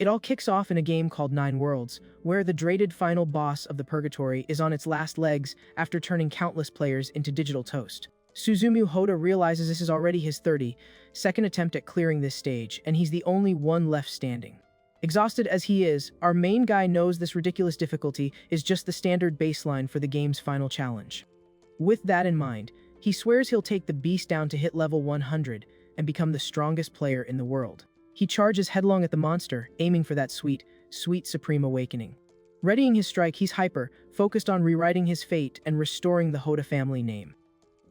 It all kicks off in a game called Nine Worlds, where the dreaded final boss of the Purgatory is on its last legs after turning countless players into digital toast. Suzumu Hoda realizes this is already his 32nd attempt at clearing this stage, and he's the only one left standing. Exhausted as he is, our main guy knows this ridiculous difficulty is just the standard baseline for the game's final challenge. With that in mind, he swears he'll take the beast down to hit level 100 and become the strongest player in the world. He charges headlong at the monster, aiming for that sweet supreme awakening. Readying his strike, he's hyper, focused on rewriting his fate and restoring the Hoda family name.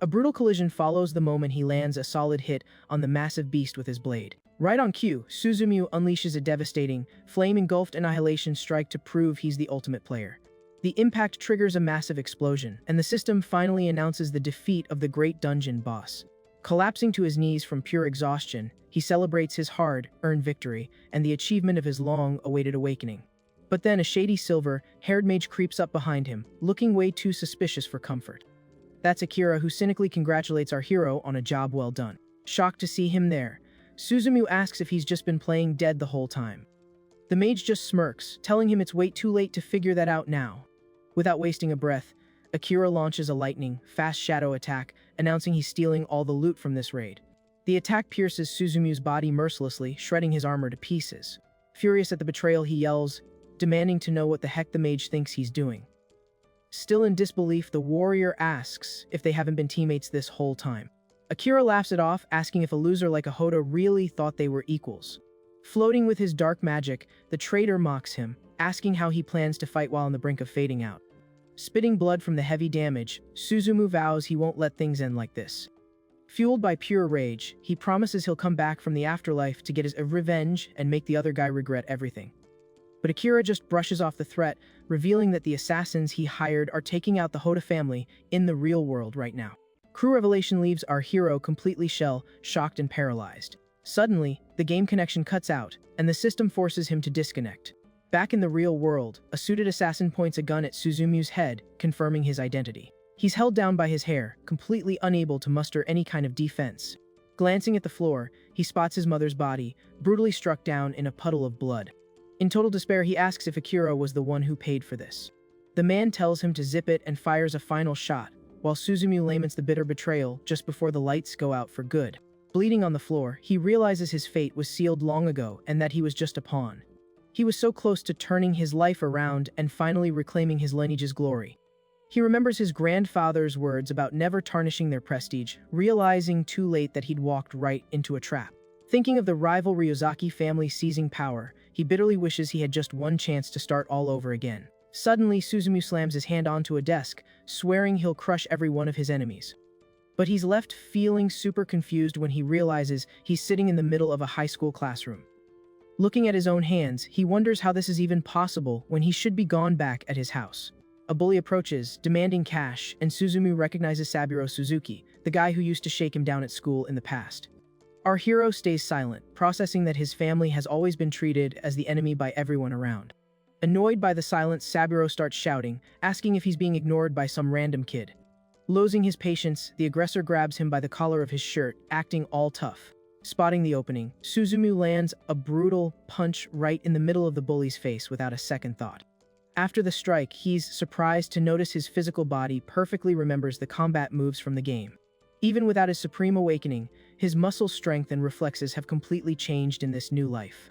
A brutal collision follows the moment he lands a solid hit on the massive beast with his blade. Right on cue, Suzumu unleashes a devastating, flame-engulfed annihilation strike to prove he's the ultimate player. The impact triggers a massive explosion, and the system finally announces the defeat of the great dungeon boss. Collapsing to his knees from pure exhaustion, he celebrates his hard-earned victory and the achievement of his long-awaited awakening. But then a shady silver-haired mage creeps up behind him, looking way too suspicious for comfort. That's Akira, who cynically congratulates our hero on a job well done. Shocked to see him there, Suzumu asks if he's just been playing dead the whole time. The mage just smirks, telling him it's way too late to figure that out now. Without wasting a breath, Akira launches a lightning, fast shadow attack, announcing he's stealing all the loot from this raid. The attack pierces Suzumu's body mercilessly, shredding his armor to pieces. Furious at the betrayal, he yells, demanding to know what the heck the mage thinks he's doing. Still in disbelief, the warrior asks if they haven't been teammates this whole time. Akira laughs it off, asking if a loser like a Hoda really thought they were equals. Floating with his dark magic, the traitor mocks him, asking how he plans to fight while on the brink of fading out. Spitting blood from the heavy damage, Suzumu vows he won't let things end like this. Fueled by pure rage, he promises he'll come back from the afterlife to get his revenge and make the other guy regret everything. But Akira just brushes off the threat, revealing that the assassins he hired are taking out the Hoda family in the real world right now. Crew revelation leaves our hero completely shocked and paralyzed. Suddenly, the game connection cuts out, and the system forces him to disconnect. Back in the real world, a suited assassin points a gun at Suzumu's head, confirming his identity. He's held down by his hair, completely unable to muster any kind of defense. Glancing at the floor, he spots his mother's body, brutally struck down in a puddle of blood. In total despair, he asks if Akira was the one who paid for this. The man tells him to zip it and fires a final shot, while Suzumu laments the bitter betrayal just before the lights go out for good. Bleeding on the floor, he realizes his fate was sealed long ago and that he was just a pawn. He was so close to turning his life around and finally reclaiming his lineage's glory. He remembers his grandfather's words about never tarnishing their prestige, realizing too late that he'd walked right into a trap. Thinking of the rival Ryuzaki family seizing power, he bitterly wishes he had just one chance to start all over again. Suddenly, Suzumu slams his hand onto a desk, swearing he'll crush every one of his enemies. But he's left feeling super confused when he realizes he's sitting in the middle of a high school classroom. Looking at his own hands, he wonders how this is even possible when he should be gone back at his house. A bully approaches, demanding cash, and Suzumu recognizes Saburo Suzuki, the guy who used to shake him down at school in the past. Our hero stays silent, processing that his family has always been treated as the enemy by everyone around. Annoyed by the silence, Saburo starts shouting, asking if he's being ignored by some random kid. Losing his patience, the aggressor grabs him by the collar of his shirt, acting all tough. Spotting the opening, Suzumu lands a brutal punch right in the middle of the bully's face without a second thought. After the strike, he's surprised to notice his physical body perfectly remembers the combat moves from the game. Even without his supreme awakening, his muscle strength and reflexes have completely changed in this new life.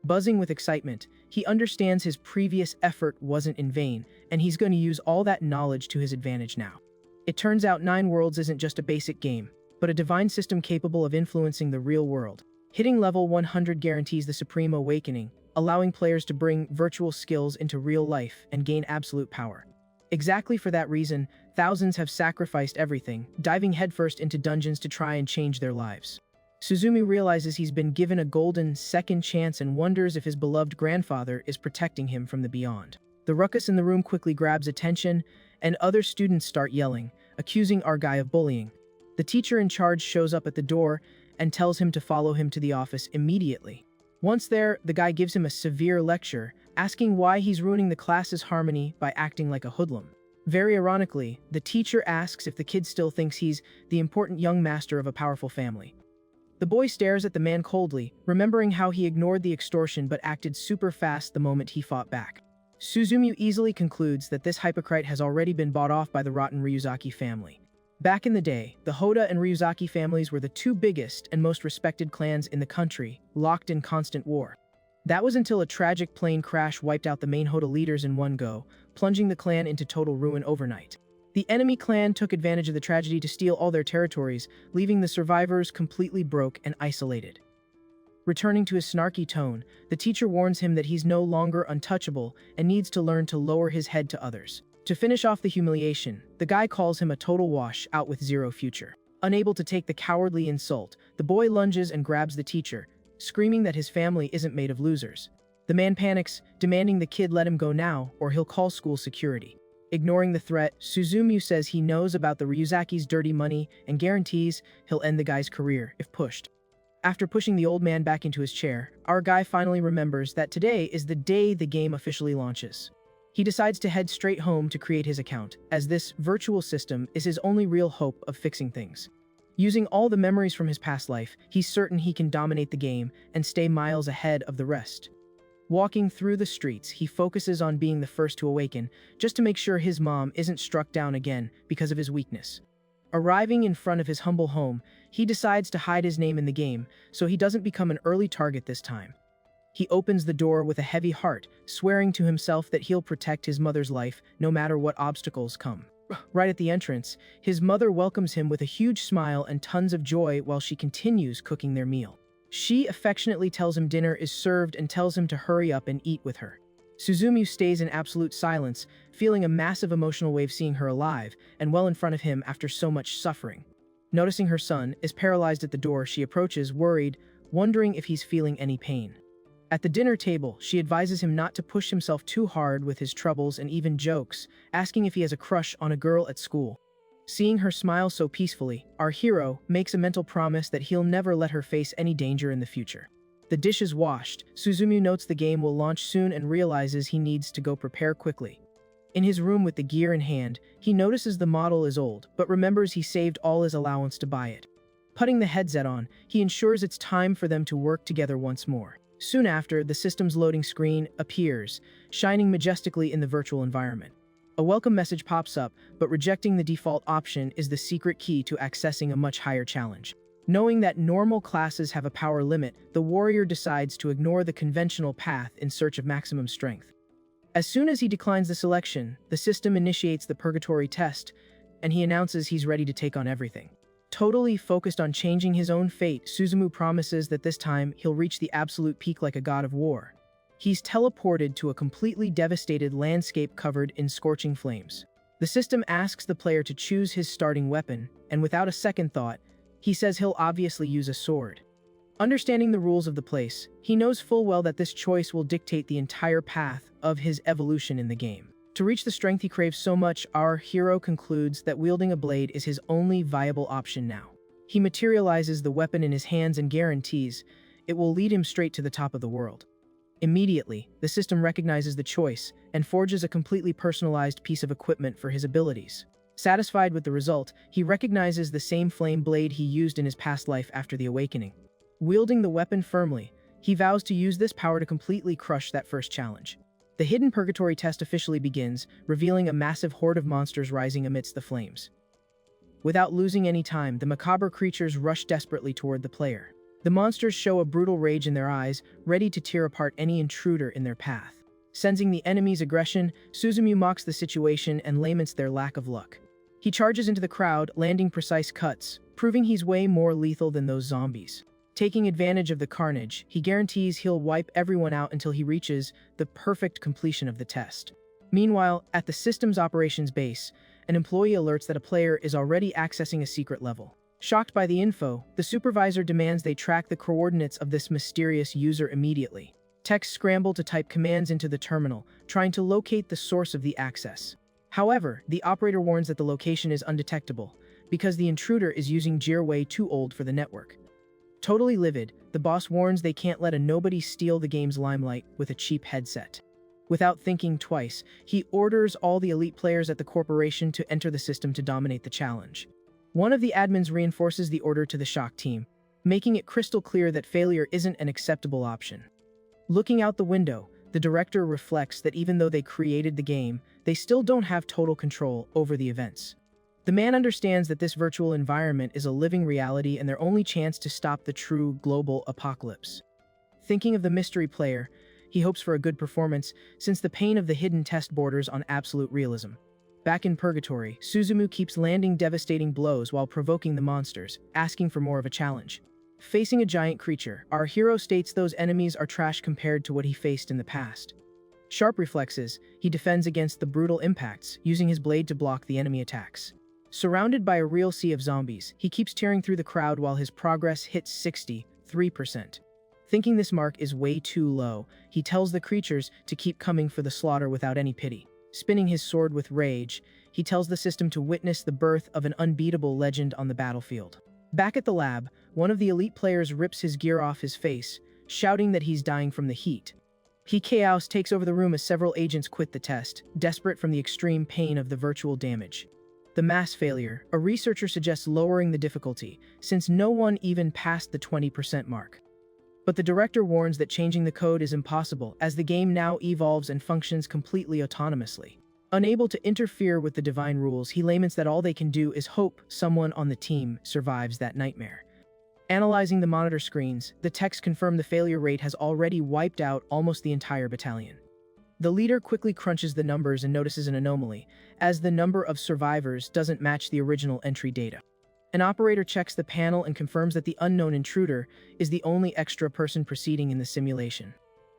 Buzzing with excitement, he understands his previous effort wasn't in vain, and he's going to use all that knowledge to his advantage now. It turns out Nine Worlds isn't just a basic game, but a divine system capable of influencing the real world. Hitting level 100 guarantees the supreme awakening, allowing players to bring virtual skills into real life and gain absolute power. Exactly for that reason, thousands have sacrificed everything, diving headfirst into dungeons to try and change their lives. Suzumu realizes he's been given a golden second chance and wonders if his beloved grandfather is protecting him from the beyond. The ruckus in the room quickly grabs attention, and other students start yelling, accusing our guy of bullying. The teacher in charge shows up at the door and tells him to follow him to the office immediately. Once there, the guy gives him a severe lecture, asking why he's ruining the class's harmony by acting like a hoodlum. Very ironically, the teacher asks if the kid still thinks he's the important young master of a powerful family. The boy stares at the man coldly, remembering how he ignored the extortion but acted super fast the moment he fought back. Suzumu easily concludes that this hypocrite has already been bought off by the rotten Ryuzaki family. Back in the day, the Hoda and Ryuzaki families were the two biggest and most respected clans in the country, locked in constant war. That was until a tragic plane crash wiped out the main Hoda leaders in one go, plunging the clan into total ruin overnight. The enemy clan took advantage of the tragedy to steal all their territories, leaving the survivors completely broke and isolated. Returning to his snarky tone, the teacher warns him that he's no longer untouchable and needs to learn to lower his head to others. To finish off the humiliation, the guy calls him a total wash out with zero future. Unable to take the cowardly insult, the boy lunges and grabs the teacher, screaming that his family isn't made of losers. The man panics, demanding the kid let him go now or he'll call school security. Ignoring the threat, Suzumu says he knows about the Ryuzaki's dirty money and guarantees he'll end the guy's career if pushed. After pushing the old man back into his chair, our guy finally remembers that today is the day the game officially launches. He decides to head straight home to create his account, as this virtual system is his only real hope of fixing things. Using all the memories from his past life, he's certain he can dominate the game and stay miles ahead of the rest. Walking through the streets, he focuses on being the first to awaken, just to make sure his mom isn't struck down again because of his weakness. Arriving in front of his humble home, he decides to hide his name in the game, so he doesn't become an early target this time. He opens the door with a heavy heart, swearing to himself that he'll protect his mother's life no matter what obstacles come. Right at the entrance, his mother welcomes him with a huge smile and tons of joy while she continues cooking their meal. She affectionately tells him dinner is served and tells him to hurry up and eat with her. Suzumu stays in absolute silence, feeling a massive emotional wave seeing her alive and well in front of him after so much suffering. Noticing her son is paralyzed at the door, she approaches, worried, wondering if he's feeling any pain. At the dinner table, she advises him not to push himself too hard with his troubles and even jokes, asking if he has a crush on a girl at school. Seeing her smile so peacefully, our hero makes a mental promise that he'll never let her face any danger in the future. The dish is washed, Suzumu notes the game will launch soon and realizes he needs to go prepare quickly. In his room with the gear in hand, he notices the model is old, but remembers he saved all his allowance to buy it. Putting the headset on, he ensures it's time for them to work together once more. Soon after, the system's loading screen appears, shining majestically in the virtual environment. A welcome message pops up, but rejecting the default option is the secret key to accessing a much higher challenge. Knowing that normal classes have a power limit, the warrior decides to ignore the conventional path in search of maximum strength. As soon as he declines the selection, the system initiates the purgatory test, and he announces he's ready to take on everything. Totally focused on changing his own fate, Suzumu promises that this time he'll reach the absolute peak like a god of war. He's teleported to a completely devastated landscape covered in scorching flames. The system asks the player to choose his starting weapon, and without a second thought, he says he'll obviously use a sword. Understanding the rules of the place, he knows full well that this choice will dictate the entire path of his evolution in the game. To reach the strength he craves so much, our hero concludes that wielding a blade is his only viable option now. He materializes the weapon in his hands and guarantees it will lead him straight to the top of the world. Immediately, the system recognizes the choice and forges a completely personalized piece of equipment for his abilities. Satisfied with the result, he recognizes the same flame blade he used in his past life after the awakening. Wielding the weapon firmly, he vows to use this power to completely crush that first challenge. The hidden purgatory test officially begins, revealing a massive horde of monsters rising amidst the flames. Without losing any time, the macabre creatures rush desperately toward the player. The monsters show a brutal rage in their eyes, ready to tear apart any intruder in their path. Sensing the enemy's aggression, Suzumu mocks the situation and laments their lack of luck. He charges into the crowd, landing precise cuts, proving he's way more lethal than those zombies. Taking advantage of the carnage, he guarantees he'll wipe everyone out until he reaches the perfect completion of the test. Meanwhile, at the system's operations base, an employee alerts that a player is already accessing a secret level. Shocked by the info, the supervisor demands they track the coordinates of this mysterious user immediately. Techs scramble to type commands into the terminal, trying to locate the source of the access. However, the operator warns that the location is undetectable, because the intruder is using gear way too old for the network. Totally livid, the boss warns they can't let a nobody steal the game's limelight with a cheap headset. Without thinking twice, he orders all the elite players at the corporation to enter the system to dominate the challenge. One of the admins reinforces the order to the shock team, making it crystal clear that failure isn't an acceptable option. Looking out the window, the director reflects that even though they created the game, they still don't have total control over the events. The man understands that this virtual environment is a living reality and their only chance to stop the true global apocalypse. Thinking of the mystery player, he hopes for a good performance, since the pain of the hidden test borders on absolute realism. Back in Purgatory, Suzumu keeps landing devastating blows while provoking the monsters, asking for more of a challenge. Facing a giant creature, our hero states those enemies are trash compared to what he faced in the past. Sharp reflexes, he defends against the brutal impacts, using his blade to block the enemy attacks. Surrounded by a real sea of zombies, he keeps tearing through the crowd while his progress hits 63%. Thinking this mark is way too low, he tells the creatures to keep coming for the slaughter without any pity. Spinning his sword with rage, he tells the system to witness the birth of an unbeatable legend on the battlefield. Back at the lab, one of the elite players rips his gear off his face, shouting that he's dying from the heat. Chaos takes over the room as several agents quit the test, desperate from the extreme pain of the virtual damage. The mass failure, a researcher suggests lowering the difficulty, since no one even passed the 20% mark. But the director warns that changing the code is impossible, as the game now evolves and functions completely autonomously. Unable to interfere with the divine rules, he laments that all they can do is hope someone on the team survives that nightmare. Analyzing the monitor screens, the text confirms the failure rate has already wiped out almost the entire battalion. The leader quickly crunches the numbers and notices an anomaly, as the number of survivors doesn't match the original entry data. An operator checks the panel and confirms that the unknown intruder is the only extra person proceeding in the simulation.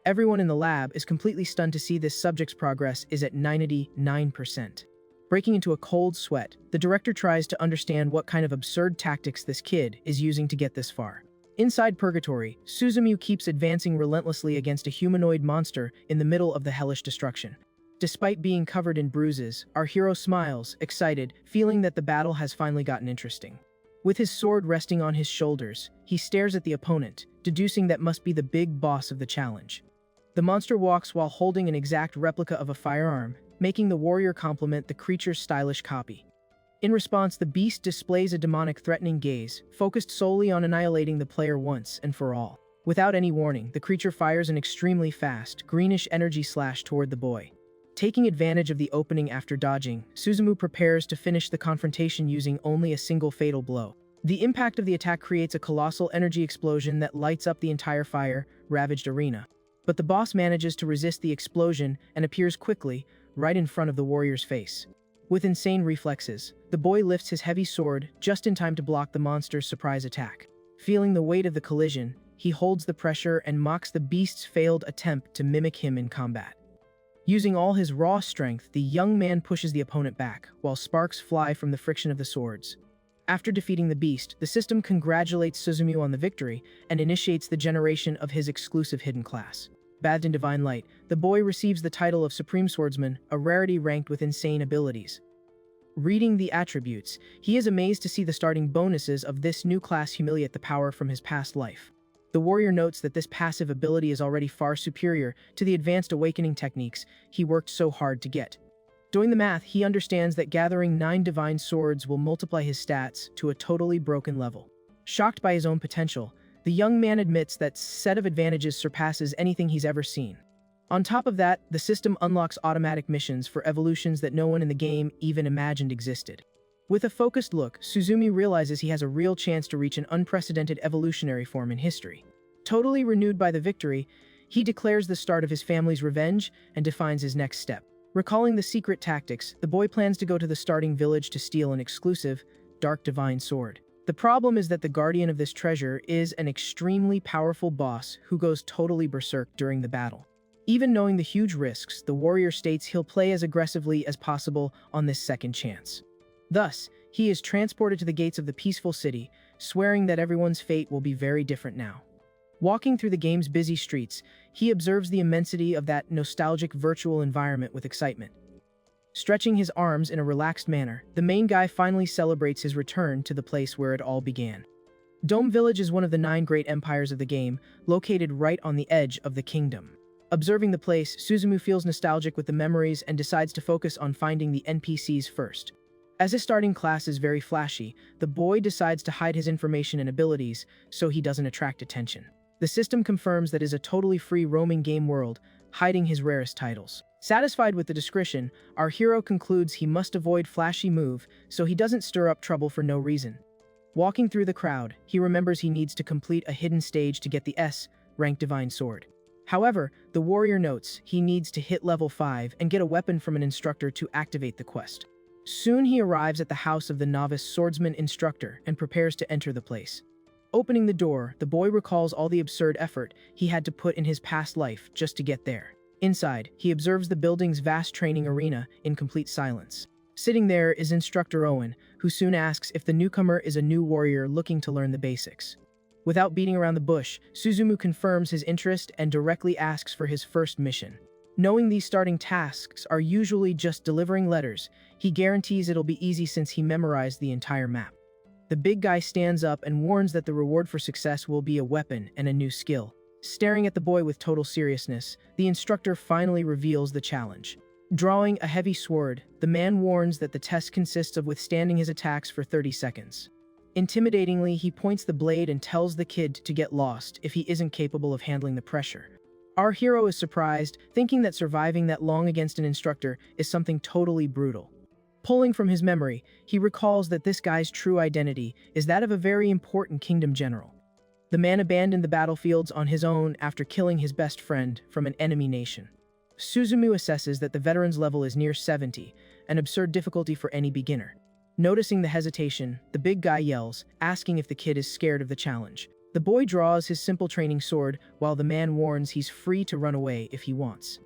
Everyone in the lab is completely stunned to see this subject's progress is at 99%. Breaking into a cold sweat, the director tries to understand what kind of absurd tactics this kid is using to get this far. Inside Purgatory, Suzumu keeps advancing relentlessly against a humanoid monster in the middle of the hellish destruction. Despite being covered in bruises, our hero smiles, excited, feeling that the battle has finally gotten interesting. With his sword resting on his shoulders, he stares at the opponent, deducing that must be the big boss of the challenge. The monster walks while holding an exact replica of a firearm, making the warrior compliment the creature's stylish copy. In response, the beast displays a demonic, threatening gaze, focused solely on annihilating the player once and for all. Without any warning, the creature fires an extremely fast, greenish energy slash toward the boy. Taking advantage of the opening after dodging, Suzumu prepares to finish the confrontation using only a single fatal blow. The impact of the attack creates a colossal energy explosion that lights up the entire fire-ravaged arena. But the boss manages to resist the explosion and appears quickly, right in front of the warrior's face. With insane reflexes, the boy lifts his heavy sword just in time to block the monster's surprise attack. Feeling the weight of the collision, he holds the pressure and mocks the beast's failed attempt to mimic him in combat. Using all his raw strength, the young man pushes the opponent back, while sparks fly from the friction of the swords. After defeating the beast, the system congratulates Suzumu on the victory and initiates the generation of his exclusive hidden class. Bathed in divine light, the boy receives the title of Supreme Swordsman, a rarity ranked with insane abilities. Reading the attributes, he is amazed to see the starting bonuses of this new class humiliate the power from his past life. The warrior notes that this passive ability is already far superior to the advanced awakening techniques he worked so hard to get. Doing the math, he understands that gathering 9 divine swords will multiply his stats to a totally broken level. Shocked by his own potential, the young man admits that set of advantages surpasses anything he's ever seen. On top of that, the system unlocks automatic missions for evolutions that no one in the game even imagined existed. With a focused look, Suzumu realizes he has a real chance to reach an unprecedented evolutionary form in history. Totally renewed by the victory, he declares the start of his family's revenge and defines his next step. Recalling the secret tactics, the boy plans to go to the starting village to steal an exclusive, dark divine sword. The problem is that the guardian of this treasure is an extremely powerful boss who goes totally berserk during the battle. Even knowing the huge risks, the warrior states he'll play as aggressively as possible on this second chance. Thus, he is transported to the gates of the peaceful city, swearing that everyone's fate will be very different now. Walking through the game's busy streets, he observes the immensity of that nostalgic virtual environment with excitement. Stretching his arms in a relaxed manner, the main guy finally celebrates his return to the place where it all began. Dome Village is one of the 9 great empires of the game, located right on the edge of the kingdom. Observing the place, Suzumu feels nostalgic with the memories and decides to focus on finding the NPCs first. As his starting class is very flashy, the boy decides to hide his information and abilities so he doesn't attract attention. The system confirms that it is a totally free roaming game world, hiding his rarest titles. Satisfied with the discretion, our hero concludes he must avoid flashy move so he doesn't stir up trouble for no reason. Walking through the crowd, he remembers he needs to complete a hidden stage to get the S-rank Divine Sword. However, the warrior notes he needs to hit level 5 and get a weapon from an instructor to activate the quest. Soon he arrives at the house of the novice swordsman instructor and prepares to enter the place. Opening the door, the boy recalls all the absurd effort he had to put in his past life just to get there. Inside, he observes the building's vast training arena in complete silence. Sitting there is Instructor Owen, who soon asks if the newcomer is a new warrior looking to learn the basics. Without beating around the bush, Suzumu confirms his interest and directly asks for his first mission. Knowing these starting tasks are usually just delivering letters, he guarantees it'll be easy since he memorized the entire map. The big guy stands up and warns that the reward for success will be a weapon and a new skill. Staring at the boy with total seriousness, the instructor finally reveals the challenge. Drawing a heavy sword, the man warns that the test consists of withstanding his attacks for 30 seconds. Intimidatingly, he points the blade and tells the kid to get lost if he isn't capable of handling the pressure. Our hero is surprised, thinking that surviving that long against an instructor is something totally brutal. Pulling from his memory, he recalls that this guy's true identity is that of a very important kingdom general. The man abandoned the battlefields on his own after killing his best friend from an enemy nation. Suzumu assesses that the veteran's level is near 70, an absurd difficulty for any beginner. Noticing the hesitation, the big guy yells, asking if the kid is scared of the challenge. The boy draws his simple training sword, while the man warns he's free to run away if he wants.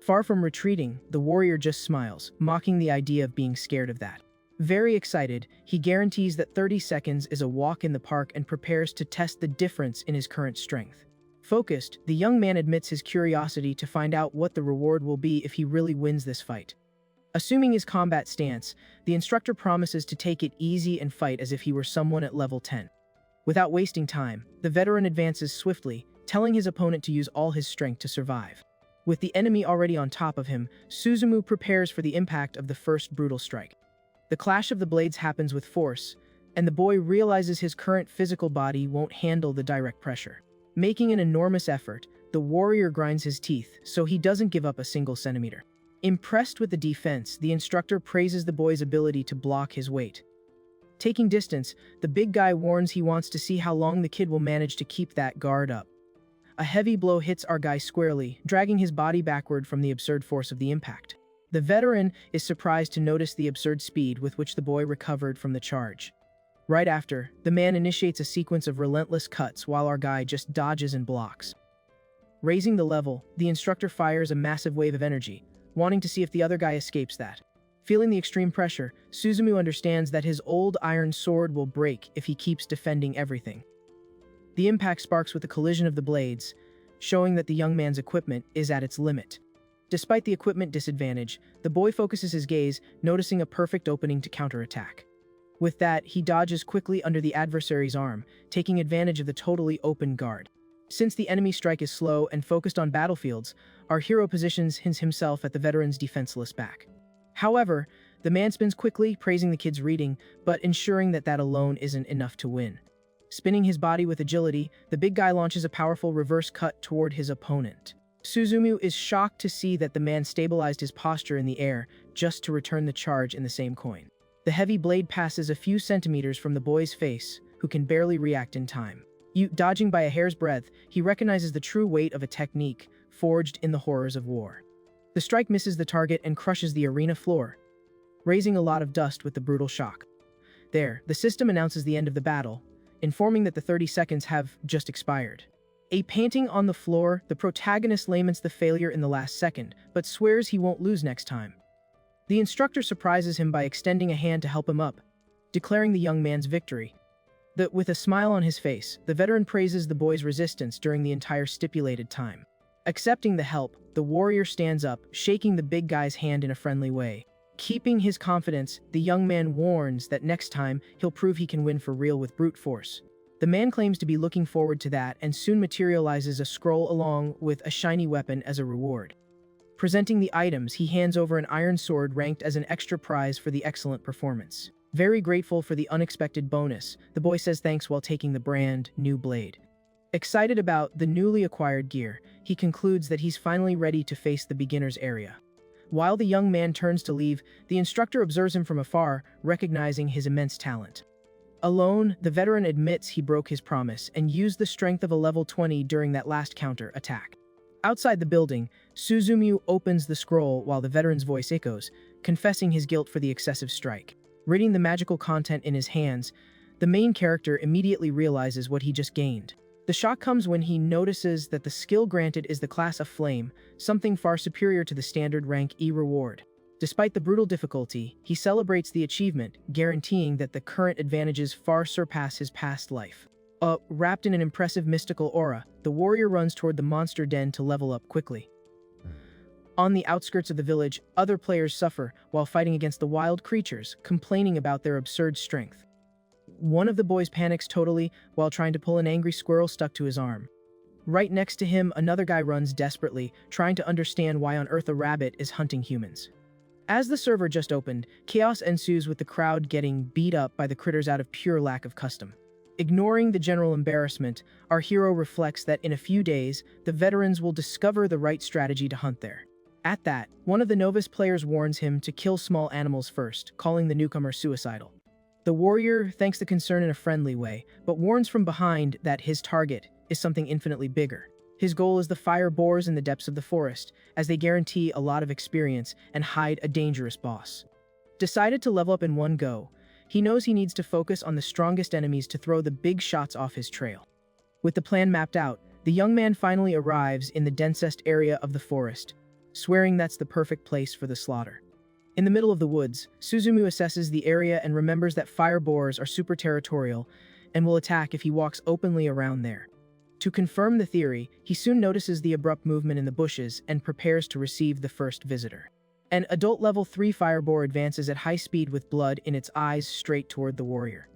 Far from retreating, the warrior just smiles, mocking the idea of being scared of that. Very excited, he guarantees that 30 seconds is a walk in the park and prepares to test the difference in his current strength. Focused, the young man admits his curiosity to find out what the reward will be if he really wins this fight. Assuming his combat stance, the instructor promises to take it easy and fight as if he were someone at level 10. Without wasting time, the veteran advances swiftly, telling his opponent to use all his strength to survive. With the enemy already on top of him, Suzumu prepares for the impact of the first brutal strike. The clash of the blades happens with force, and the boy realizes his current physical body won't handle the direct pressure. Making an enormous effort, the warrior grinds his teeth so he doesn't give up a single centimeter. Impressed with the defense, the instructor praises the boy's ability to block his weight. Taking distance, the big guy warns he wants to see how long the kid will manage to keep that guard up. A heavy blow hits our guy squarely, dragging his body backward from the absurd force of the impact. The veteran is surprised to notice the absurd speed with which the boy recovered from the charge. Right after, the man initiates a sequence of relentless cuts while our guy just dodges and blocks. Raising the level, the instructor fires a massive wave of energy, wanting to see if the other guy escapes that. Feeling the extreme pressure, Suzumu understands that his old iron sword will break if he keeps defending everything. The impact sparks with the collision of the blades, showing that the young man's equipment is at its limit. Despite the equipment disadvantage, the boy focuses his gaze, noticing a perfect opening to counterattack. With that, he dodges quickly under the adversary's arm, taking advantage of the totally open guard. Since the enemy strike is slow and focused on battlefields, our hero positions himself at the veteran's defenseless back. However, the man spins quickly, praising the kid's reading, but ensuring that alone isn't enough to win. Spinning his body with agility, the big guy launches a powerful reverse cut toward his opponent. Suzumu is shocked to see that the man stabilized his posture in the air just to return the charge in the same coin. The heavy blade passes a few centimeters from the boy's face, who can barely react in time. Dodging by a hair's breadth, he recognizes the true weight of a technique forged in the horrors of war. The strike misses the target and crushes the arena floor, raising a lot of dust with the brutal shock. There, the system announces the end of the battle, informing that the 30 seconds have just expired. Panting on the floor, the protagonist laments the failure in the last second, but swears he won't lose next time. The instructor surprises him by extending a hand to help him up, declaring the young man's victory. With a smile on his face, the veteran praises the boy's resistance during the entire stipulated time. Accepting the help, the warrior stands up, shaking the big guy's hand in a friendly way. Keeping his confidence, the young man warns that next time he'll prove he can win for real with brute force. The man claims to be looking forward to that and soon materializes a scroll along with a shiny weapon as a reward. Presenting the items, he hands over an iron sword ranked as an extra prize for the excellent performance. Very grateful for the unexpected bonus, the boy says thanks while taking the brand new blade. Excited about the newly acquired gear, he concludes that he's finally ready to face the beginner's area. While the young man turns to leave, the instructor observes him from afar, recognizing his immense talent. Alone, the veteran admits he broke his promise and used the strength of a level 20 during that last counter attack. Outside the building, Suzumu opens the scroll while the veteran's voice echoes, confessing his guilt for the excessive strike. Reading the magical content in his hands, the main character immediately realizes what he just gained. The shock comes when he notices that the skill granted is the class of Flame, something far superior to the standard rank E reward. Despite the brutal difficulty, he celebrates the achievement, guaranteeing that the current advantages far surpass his past life. Wrapped in an impressive mystical aura, the warrior runs toward the monster den to level up quickly. On the outskirts of the village, other players suffer while fighting against the wild creatures, complaining about their absurd strength. One of the boys panics totally while trying to pull an angry squirrel stuck to his arm. Right next to him, another guy runs desperately, trying to understand why on earth a rabbit is hunting humans. As the server just opened, chaos ensues with the crowd getting beat up by the critters out of pure lack of custom. Ignoring the general embarrassment, our hero reflects that in a few days, the veterans will discover the right strategy to hunt there. At that, one of the novice players warns him to kill small animals first, calling the newcomer suicidal. The warrior thanks the concern in a friendly way, but warns from behind that his target is something infinitely bigger. His goal is the fire boars in the depths of the forest, as they guarantee a lot of experience and hide a dangerous boss. Decided to level up in one go, he knows he needs to focus on the strongest enemies to throw the big shots off his trail. With the plan mapped out, the young man finally arrives in the densest area of the forest, swearing that's the perfect place for the slaughter. In the middle of the woods, Suzumu assesses the area and remembers that fire boars are super territorial and will attack if he walks openly around there. To confirm the theory, he soon notices the abrupt movement in the bushes and prepares to receive the first visitor. An adult level 3 fire boar advances at high speed with blood in its eyes straight toward the warrior.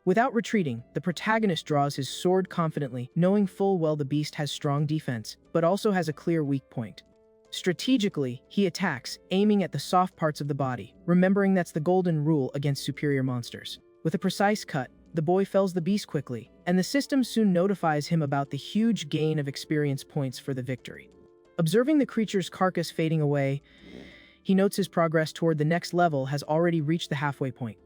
Without retreating, the protagonist draws his sword confidently, knowing full well the beast has strong defense, but also has a clear weak point. Strategically, he attacks, aiming at the soft parts of the body, remembering that's the golden rule against superior monsters. With a precise cut, the boy fells the beast quickly, and the system soon notifies him about the huge gain of experience points for the victory. Observing the creature's carcass fading away, he notes his progress toward the next level has already reached the halfway point.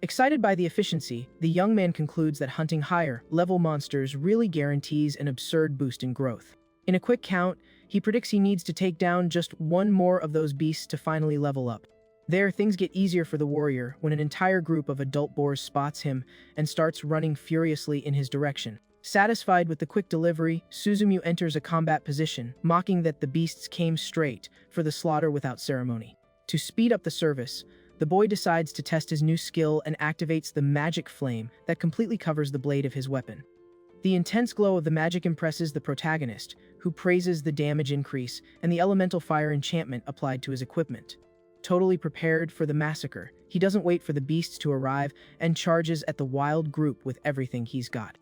Excited by the efficiency, the young man concludes that hunting higher-level monsters really guarantees an absurd boost in growth. In a quick count, he predicts he needs to take down just one more of those beasts to finally level up. There, things get easier for the warrior when an entire group of adult boars spots him and starts running furiously in his direction. Satisfied with the quick delivery, Suzumu enters a combat position, mocking that the beasts came straight for the slaughter without ceremony. To speed up the service, the boy decides to test his new skill and activates the magic flame that completely covers the blade of his weapon. The intense glow of the magic impresses the protagonist, who praises the damage increase and the elemental fire enchantment applied to his equipment. Totally prepared for the massacre, he doesn't wait for the beasts to arrive and charges at the wild group with everything he's got.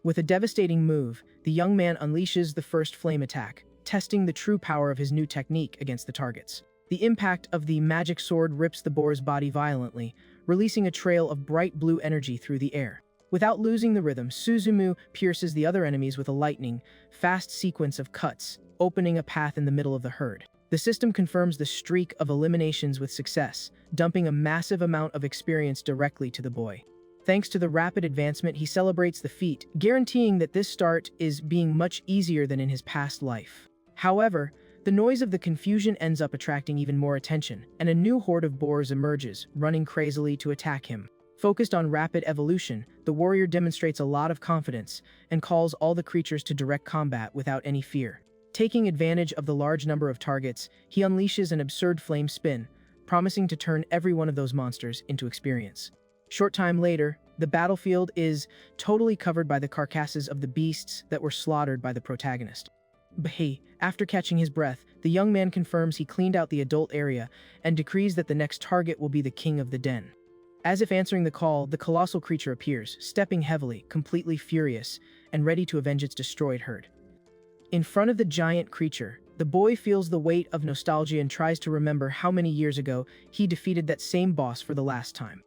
With a devastating move, the young man unleashes the first flame attack, testing the true power of his new technique against the targets. The impact of the magic sword rips the boar's body violently, releasing a trail of bright blue energy through the air. Without losing the rhythm, Suzumu pierces the other enemies with a lightning, fast sequence of cuts, opening a path in the middle of the herd. The system confirms the streak of eliminations with success, dumping a massive amount of experience directly to the boy. Thanks to the rapid advancement, he celebrates the feat, guaranteeing that this start is being much easier than in his past life. However, the noise of the confusion ends up attracting even more attention, and a new horde of boars emerges, running crazily to attack him. Focused on rapid evolution, the warrior demonstrates a lot of confidence and calls all the creatures to direct combat without any fear. Taking advantage of the large number of targets, he unleashes an absurd flame spin, promising to turn every one of those monsters into experience. Short time later, the battlefield is totally covered by the carcasses of the beasts that were slaughtered by the protagonist. But after catching his breath, the young man confirms he cleaned out the adult area and decrees that the next target will be the king of the den. As if answering the call, the colossal creature appears, stepping heavily, completely furious, and ready to avenge its destroyed herd. In front of the giant creature, The boy feels the weight of nostalgia and tries to remember how many years ago he defeated that same boss for the last time.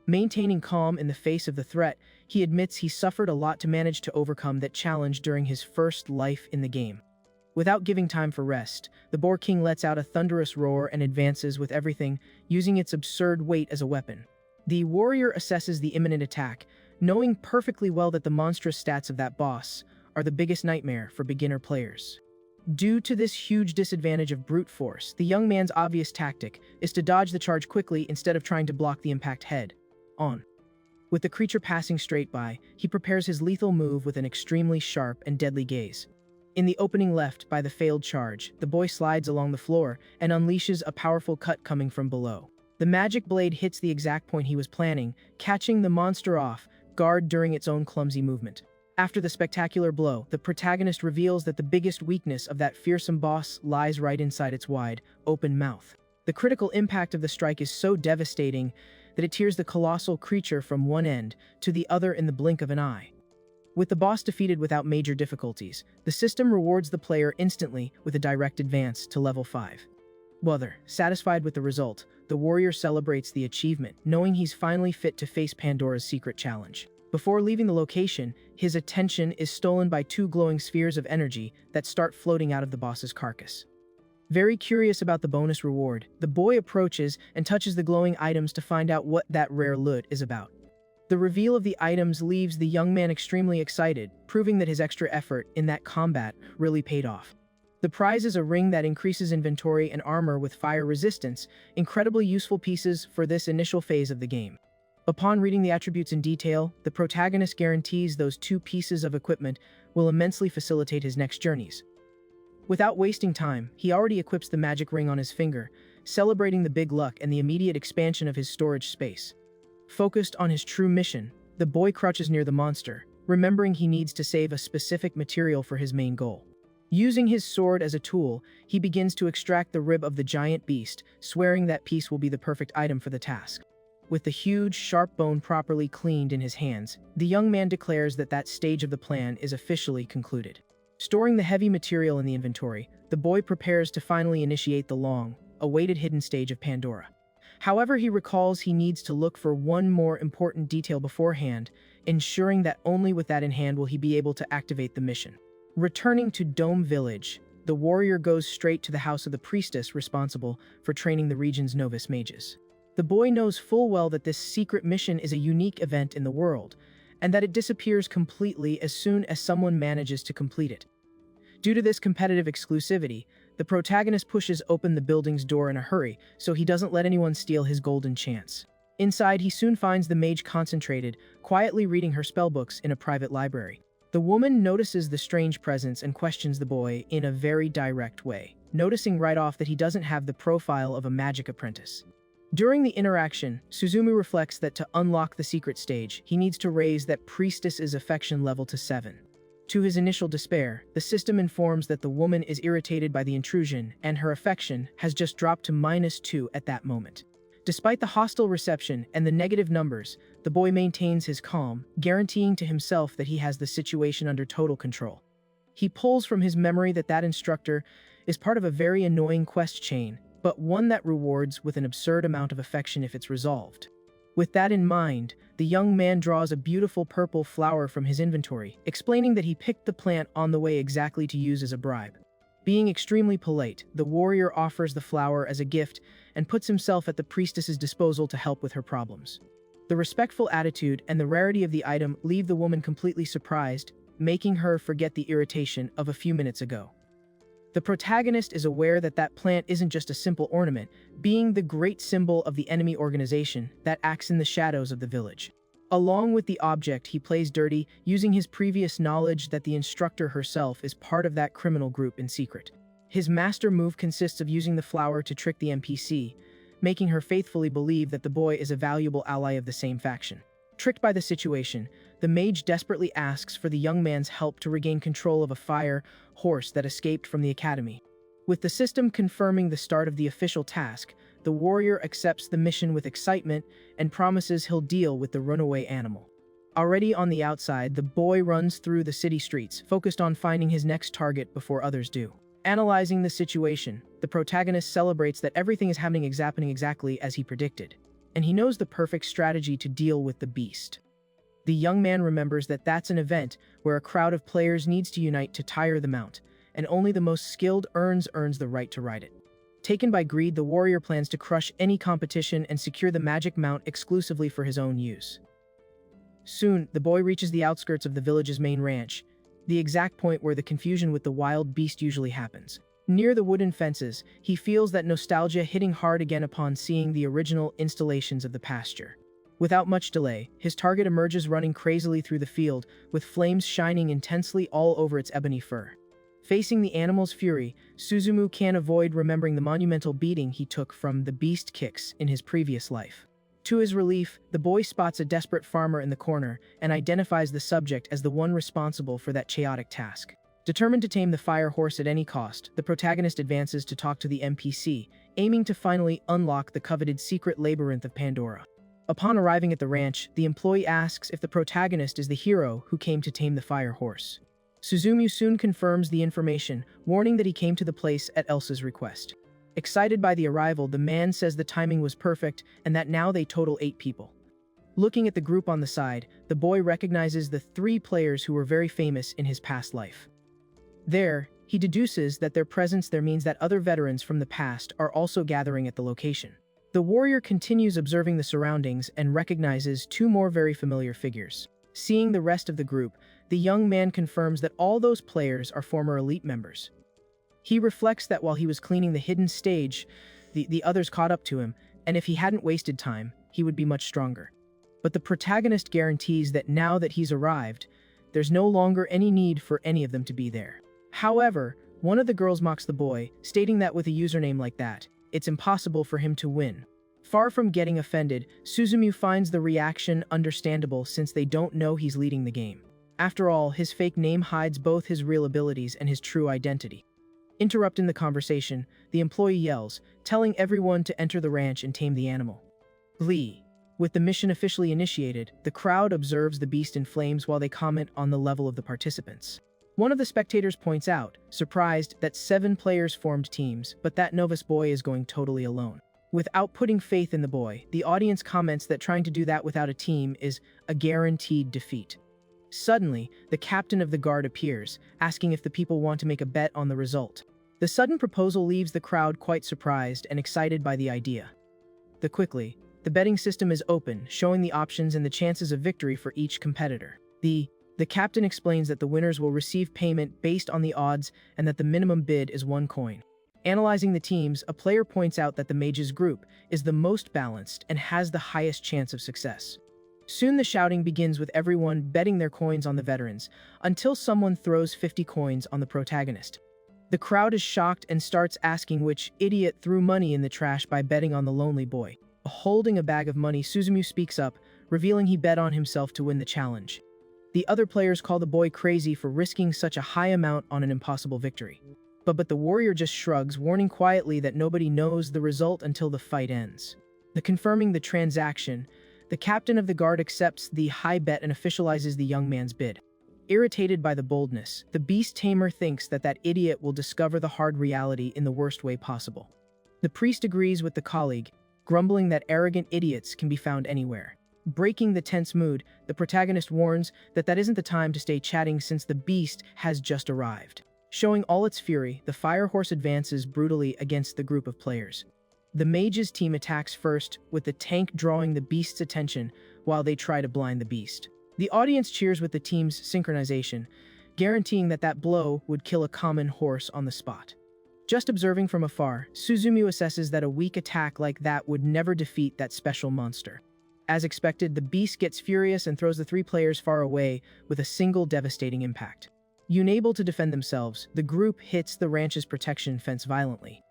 Maintaining calm in the face of the threat, he admits he suffered a lot to manage to overcome that challenge during his first life in the game. Without giving time for rest, the Boar King lets out a thunderous roar and advances with everything, using its absurd weight as a weapon. The warrior assesses the imminent attack, knowing perfectly well that the monstrous stats of that boss are the biggest nightmare for beginner players. Due to this huge disadvantage of brute force, the young man's obvious tactic is to dodge the charge quickly instead of trying to block the impact head-on. With the creature passing straight by, he prepares his lethal move with an extremely sharp and deadly gaze. In the opening left by the failed charge, the boy slides along the floor and unleashes a powerful cut coming from below. The magic blade hits the exact point he was planning, catching the monster off guard during its own clumsy movement. After the spectacular blow, the protagonist reveals that the biggest weakness of that fearsome boss lies right inside its wide, open mouth. The critical impact of the strike is so devastating that it tears the colossal creature from one end to the other in the blink of an eye. With the boss defeated without major difficulties, the system rewards the player instantly with a direct advance to level 5. Whether satisfied with the result, the warrior celebrates the achievement, knowing he's finally fit to face Pandora's secret challenge. Before leaving the location, his attention is stolen by two glowing spheres of energy that start floating out of the boss's carcass. Very curious about the bonus reward, the boy approaches and touches the glowing items to find out what that rare loot is about. The reveal of the items leaves the young man extremely excited, proving that his extra effort in that combat really paid off. The prize is a ring that increases inventory and armor with fire resistance, incredibly useful pieces for this initial phase of the game. Upon reading the attributes in detail, the protagonist guarantees those two pieces of equipment will immensely facilitate his next journeys. Without wasting time, he already equips the magic ring on his finger, celebrating the big luck and the immediate expansion of his storage space. Focused on his true mission, the boy crouches near the monster, remembering he needs to save a specific material for his main goal. Using his sword as a tool, he begins to extract the rib of the giant beast, swearing that piece will be the perfect item for the task. With the huge, sharp bone properly cleaned in his hands, the young man declares that that stage of the plan is officially concluded. Storing the heavy material in the inventory, the boy prepares to finally initiate the long-awaited hidden stage of Pandora. However, he recalls he needs to look for one more important detail beforehand, ensuring that only with that in hand will he be able to activate the mission. Returning to Dome Village, the warrior goes straight to the house of the priestess responsible for training the region's novice mages. The boy knows full well that this secret mission is a unique event in the world, and that it disappears completely as soon as someone manages to complete it. Due to this competitive exclusivity, the protagonist pushes open the building's door in a hurry so he doesn't let anyone steal his golden chance. Inside, he soon finds the mage concentrated, quietly reading her spellbooks in a private library. The woman notices the strange presence and questions the boy in a very direct way, noticing right off that he doesn't have the profile of a magic apprentice. During the interaction, Suzumu reflects that to unlock the secret stage, he needs to raise that priestess's affection level to 7. To his initial despair, the system informs that the woman is irritated by the intrusion and her affection has just dropped to -2 at that moment. Despite the hostile reception and the negative numbers, the boy maintains his calm, guaranteeing to himself that he has the situation under total control. He pulls from his memory that that instructor is part of a very annoying quest chain, but one that rewards with an absurd amount of affection if it's resolved. With that in mind, the young man draws a beautiful purple flower from his inventory, explaining that he picked the plant on the way exactly to use as a bribe. Being extremely polite, the warrior offers the flower as a gift and puts himself at the priestess's disposal to help with her problems. The respectful attitude and the rarity of the item leave the woman completely surprised, making her forget the irritation of a few minutes ago. The protagonist is aware that that plant isn't just a simple ornament, being the great symbol of the enemy organization that acts in the shadows of the village. Along with the object, he plays dirty, using his previous knowledge that the instructor herself is part of that criminal group in secret. His master move consists of using the flower to trick the NPC, making her faithfully believe that the boy is a valuable ally of the same faction. Tricked by the situation, the mage desperately asks for the young man's help to regain control of a fire horse that escaped from the academy. With the system confirming the start of the official task, the warrior accepts the mission with excitement and promises he'll deal with the runaway animal. Already on the outside, the boy runs through the city streets, focused on finding his next target before others do. Analyzing the situation, the protagonist celebrates that everything is happening exactly as he predicted, and he knows the perfect strategy to deal with the beast. The young man remembers that that's an event where a crowd of players needs to unite to tire the mount, and only the most skilled earns the right to ride it. Taken by greed, the warrior plans to crush any competition and secure the magic mount exclusively for his own use. Soon, the boy reaches the outskirts of the village's main ranch, the exact point where the confusion with the wild beast usually happens. Near the wooden fences, he feels that nostalgia hitting hard again upon seeing the original installations of the pasture. Without much delay, his target emerges running crazily through the field, with flames shining intensely all over its ebony fur. Facing the animal's fury, Suzumu can't avoid remembering the monumental beating he took from the beast kicks in his previous life. To his relief, the boy spots a desperate farmer in the corner and identifies the subject as the one responsible for that chaotic task. Determined to tame the fire horse at any cost, the protagonist advances to talk to the NPC, aiming to finally unlock the coveted secret labyrinth of Pandora. Upon arriving at the ranch, the employee asks if the protagonist is the hero who came to tame the fire horse. Suzumu soon confirms the information, warning that he came to the place at Elsa's request. Excited by the arrival, the man says the timing was perfect and that now they total 8 people. Looking at the group on the side, the boy recognizes the 3 players who were very famous in his past life. There, he deduces that their presence there means that other veterans from the past are also gathering at the location. The warrior continues observing the surroundings and recognizes 2 more very familiar figures. Seeing the rest of the group, the young man confirms that all those players are former elite members. He reflects that while he was cleaning the hidden stage, the others caught up to him, and if he hadn't wasted time, he would be much stronger. But the protagonist guarantees that now that he's arrived, there's no longer any need for any of them to be there. However, one of the girls mocks the boy, stating that with a username like that, it's impossible for him to win. Far from getting offended, Suzumu finds the reaction understandable since they don't know he's leading the game. After all, his fake name hides both his real abilities and his true identity. Interrupting the conversation, the employee yells, telling everyone to enter the ranch and tame the animal. Glee. With the mission officially initiated, the crowd observes the beast in flames while they comment on the level of the participants. One of the spectators points out, surprised, that 7 players formed teams, but that novice boy is going totally alone. Without putting faith in the boy, the audience comments that trying to do that without a team is a guaranteed defeat. Suddenly, the captain of the guard appears, asking if the people want to make a bet on the result. The sudden proposal leaves the crowd quite surprised and excited by the idea. The betting system is open, showing the options and the chances of victory for each competitor. The captain explains that the winners will receive payment based on the odds and that the minimum bid is 1 coin. Analyzing the teams, a player points out that the mages group is the most balanced and has the highest chance of success. Soon the shouting begins with everyone betting their coins on the veterans, until someone throws 50 coins on the protagonist. The crowd is shocked and starts asking which idiot threw money in the trash by betting on the lonely boy. Holding a bag of money, Suzumu speaks up, revealing he bet on himself to win the challenge. The other players call the boy crazy for risking such a high amount on an impossible victory. But the warrior just shrugs, warning quietly that nobody knows the result until the fight ends. Confirming the transaction, the captain of the guard accepts the high bet and officializes the young man's bid. Irritated by the boldness, the beast tamer thinks that idiot will discover the hard reality in the worst way possible. The priest agrees with the colleague, grumbling that arrogant idiots can be found anywhere. Breaking the tense mood, the protagonist warns that isn't the time to stay chatting since the beast has just arrived. Showing all its fury, the fire horse advances brutally against the group of players. The mages team attacks first, with the tank drawing the beast's attention while they try to blind the beast. The audience cheers with the team's synchronization, guaranteeing that blow would kill a common horse on the spot. Just observing from afar, Suzumu assesses that a weak attack like that would never defeat that special monster. As expected, the beast gets furious and throws the 3 players far away with a single devastating impact. Unable to defend themselves, the group hits the ranch's protection fence violently.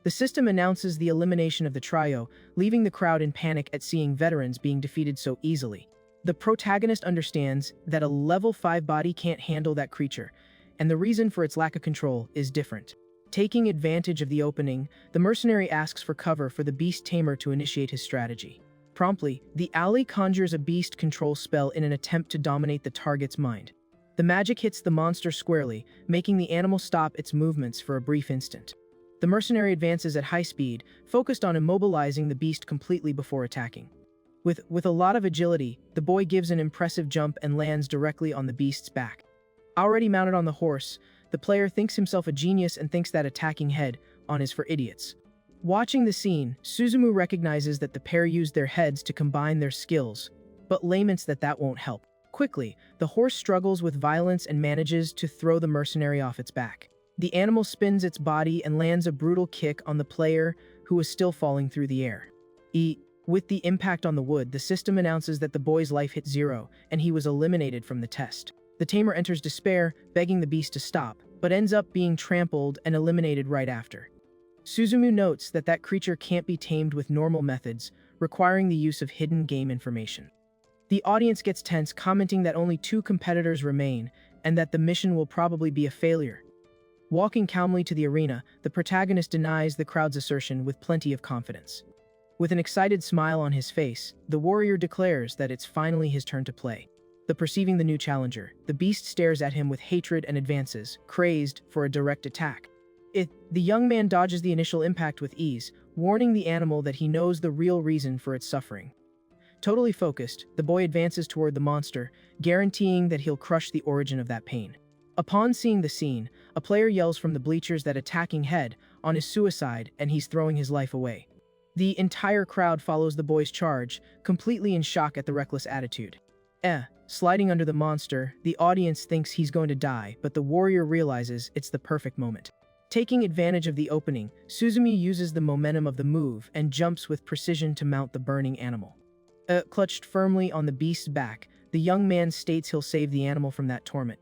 The system announces the elimination of the trio, leaving the crowd in panic at seeing veterans being defeated so easily. The protagonist understands that a level 5 body can't handle that creature, and the reason for its lack of control is different. Taking advantage of the opening, the mercenary asks for cover for the beast tamer to initiate his strategy. Promptly, the ally conjures a beast control spell in an attempt to dominate the target's mind. The magic hits the monster squarely, making the animal stop its movements for a brief instant. The mercenary advances at high speed, focused on immobilizing the beast completely before attacking. With a lot of agility, the boy gives an impressive jump and lands directly on the beast's back. Already mounted on the horse, the player thinks himself a genius and thinks that attacking head-on is for idiots. Watching the scene, Suzumu recognizes that the pair used their heads to combine their skills, but laments that won't help. Quickly, the horse struggles with violence and manages to throw the mercenary off its back. The animal spins its body and lands a brutal kick on the player, who is still falling through the air. With the impact on the wood, the system announces that the boy's life hit 0, and he was eliminated from the test. The tamer enters despair, begging the beast to stop, but ends up being trampled and eliminated right after. Suzumu notes that creature can't be tamed with normal methods, requiring the use of hidden game information. The audience gets tense, commenting that only 2 competitors remain, and that the mission will probably be a failure. Walking calmly to the arena, the protagonist denies the crowd's assertion with plenty of confidence. With an excited smile on his face, the warrior declares that it's finally his turn to play. Perceiving the new challenger, the beast stares at him with hatred and advances, crazed for a direct attack. The young man dodges the initial impact with ease, warning the animal that he knows the real reason for its suffering. Totally focused, the boy advances toward the monster, guaranteeing that he'll crush the origin of that pain. Upon seeing the scene, a player yells from the bleachers that attacking head-on is suicide and he's throwing his life away. The entire crowd follows the boy's charge, completely in shock at the reckless attitude. Sliding under the monster, the audience thinks he's going to die, but the warrior realizes it's the perfect moment. Taking advantage of the opening, Suzumu uses the momentum of the move and jumps with precision to mount the burning animal. Clutched firmly on the beast's back, the young man states he'll save the animal from that torment.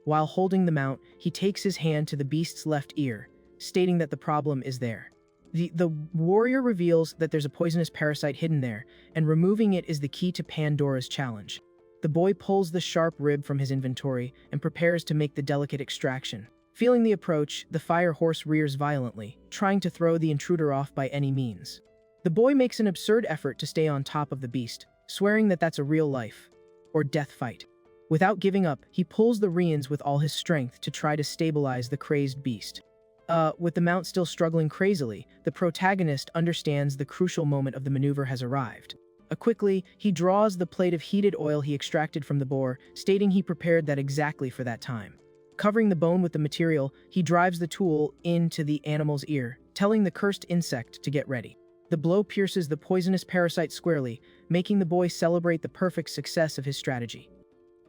While holding the mount, he takes his hand to the beast's left ear, stating that the problem is there. The warrior reveals that there's a poisonous parasite hidden there, and removing it is the key to Pandora's challenge. The boy pulls the sharp rib from his inventory and prepares to make the delicate extraction. Feeling the approach, the fire horse rears violently, trying to throw the intruder off by any means. The boy makes an absurd effort to stay on top of the beast, swearing that that's a real life or death fight. Without giving up, he pulls the reins with all his strength to try to stabilize the crazed beast. With the mount still struggling crazily, the protagonist understands the crucial moment of the maneuver has arrived. Quickly, he draws the plate of heated oil he extracted from the boar, stating he prepared that exactly for that time. Covering the bone with the material, he drives the tool into the animal's ear, telling the cursed insect to get ready. The blow pierces the poisonous parasite squarely, making the boy celebrate the perfect success of his strategy.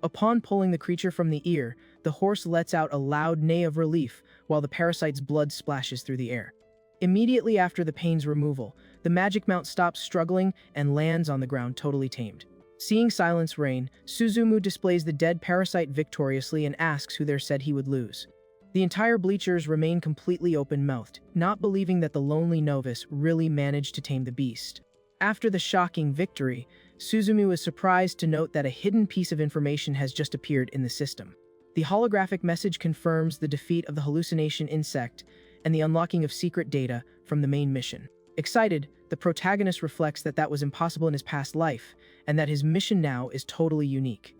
Upon pulling the creature from the ear, the horse lets out a loud neigh of relief while the parasite's blood splashes through the air. Immediately after the pain's removal, the magic mount stops struggling and lands on the ground totally tamed. Seeing silence reign, Suzumu displays the dead parasite victoriously and asks who there said he would lose. The entire bleachers remain completely open-mouthed, not believing that the lonely novice really managed to tame the beast. After the shocking victory, Suzumu is surprised to note that a hidden piece of information has just appeared in the system. The holographic message confirms the defeat of the hallucination insect and the unlocking of secret data from the main mission. Excited, the protagonist reflects that was impossible in his past life, and that his mission now is totally unique.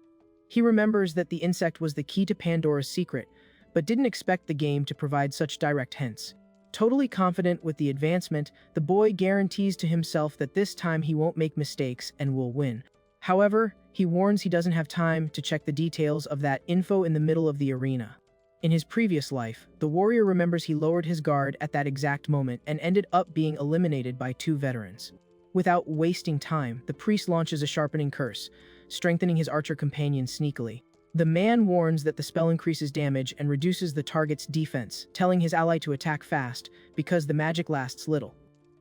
He remembers that the insect was the key to Pandora's secret, but didn't expect the game to provide such direct hints. Totally confident with the advancement, the boy guarantees to himself that this time he won't make mistakes and will win. However, he warns he doesn't have time to check the details of that info in the middle of the arena. In his previous life, the warrior remembers he lowered his guard at that exact moment and ended up being eliminated by 2 veterans. Without wasting time, the priest launches a sharpening curse, strengthening his archer companion sneakily. The man warns that the spell increases damage and reduces the target's defense, telling his ally to attack fast because the magic lasts little.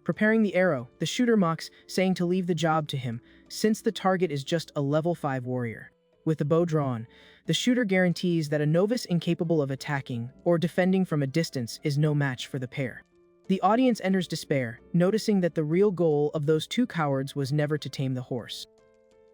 Preparing the arrow, the shooter mocks, saying to leave the job to him, since the target is just a level 5 warrior. With the bow drawn, the shooter guarantees that a novice incapable of attacking or defending from a distance is no match for the pair. The audience enters despair, noticing that the real goal of those 2 cowards was never to tame the horse.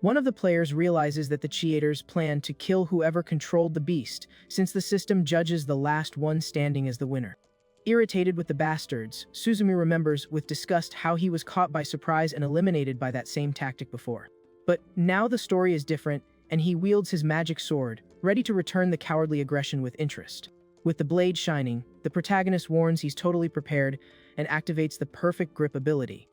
One of the players realizes that the cheaters plan to kill whoever controlled the beast, since the system judges the last one standing as the winner. Irritated with the bastards, Suzumu remembers with disgust how he was caught by surprise and eliminated by that same tactic before. But now the story is different. and he wields his magic sword, ready to return the cowardly aggression with interest. With the blade shining, the protagonist warns he's totally prepared and activates the perfect grip ability.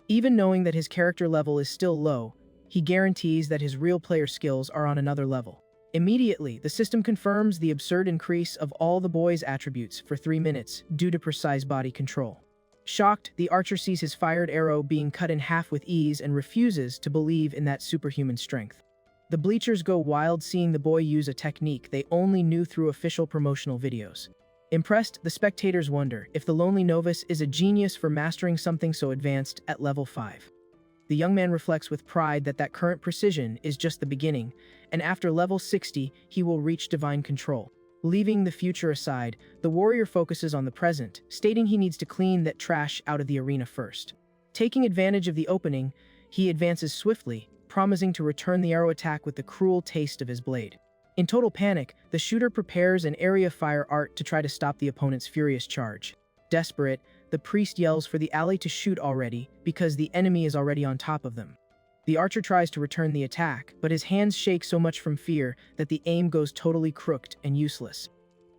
Even knowing that his character level is still low, he guarantees that his real player skills are on another level. Immediately, the system confirms the absurd increase of all the boy's attributes for 3 minutes due to precise body control. Shocked, the archer sees his fired arrow being cut in half with ease and refuses to believe in that superhuman strength. The bleachers go wild seeing the boy use a technique they only knew through official promotional videos. Impressed, the spectators wonder if the lonely novice is a genius for mastering something so advanced at level 5. The young man reflects with pride that current precision is just the beginning, and after level 60, he will reach divine control. Leaving the future aside, the warrior focuses on the present, stating he needs to clean that trash out of the arena first. Taking advantage of the opening, he advances swiftly, promising to return the arrow attack with the cruel taste of his blade. In total panic, the shooter prepares an area fire art to try to stop the opponent's furious charge. Desperate, the priest yells for the ally to shoot already because the enemy is already on top of them. The archer tries to return the attack, but his hands shake so much from fear that the aim goes totally crooked and useless.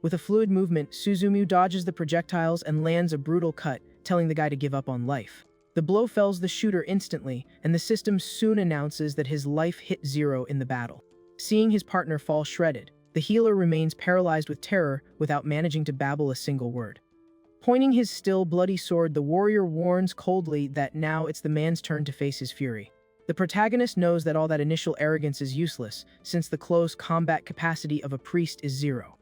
With a fluid movement, Suzumu dodges the projectiles and lands a brutal cut, telling the guy to give up on life. The blow fells the shooter instantly, and the system soon announces that his life hit 0 in the battle. Seeing his partner fall shredded, the healer remains paralyzed with terror without managing to babble a single word. Pointing his still bloody sword, the warrior warns coldly that now it's the man's turn to face his fury. The protagonist knows that all that initial arrogance is useless, since the close combat capacity of a priest is 0.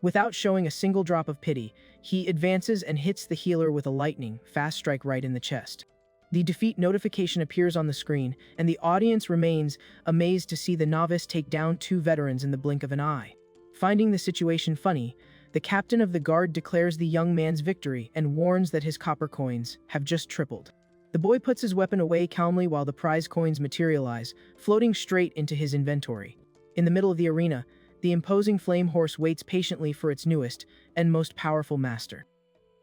Without showing a single drop of pity, he advances and hits the healer with a lightning, fast strike right in the chest. The defeat notification appears on the screen, and the audience remains amazed to see the novice take down 2 veterans in the blink of an eye. Finding the situation funny, the captain of the guard declares the young man's victory and warns that his copper coins have just tripled. The boy puts his weapon away calmly while the prize coins materialize, floating straight into his inventory. In the middle of the arena, the imposing flame horse waits patiently for its newest and most powerful master.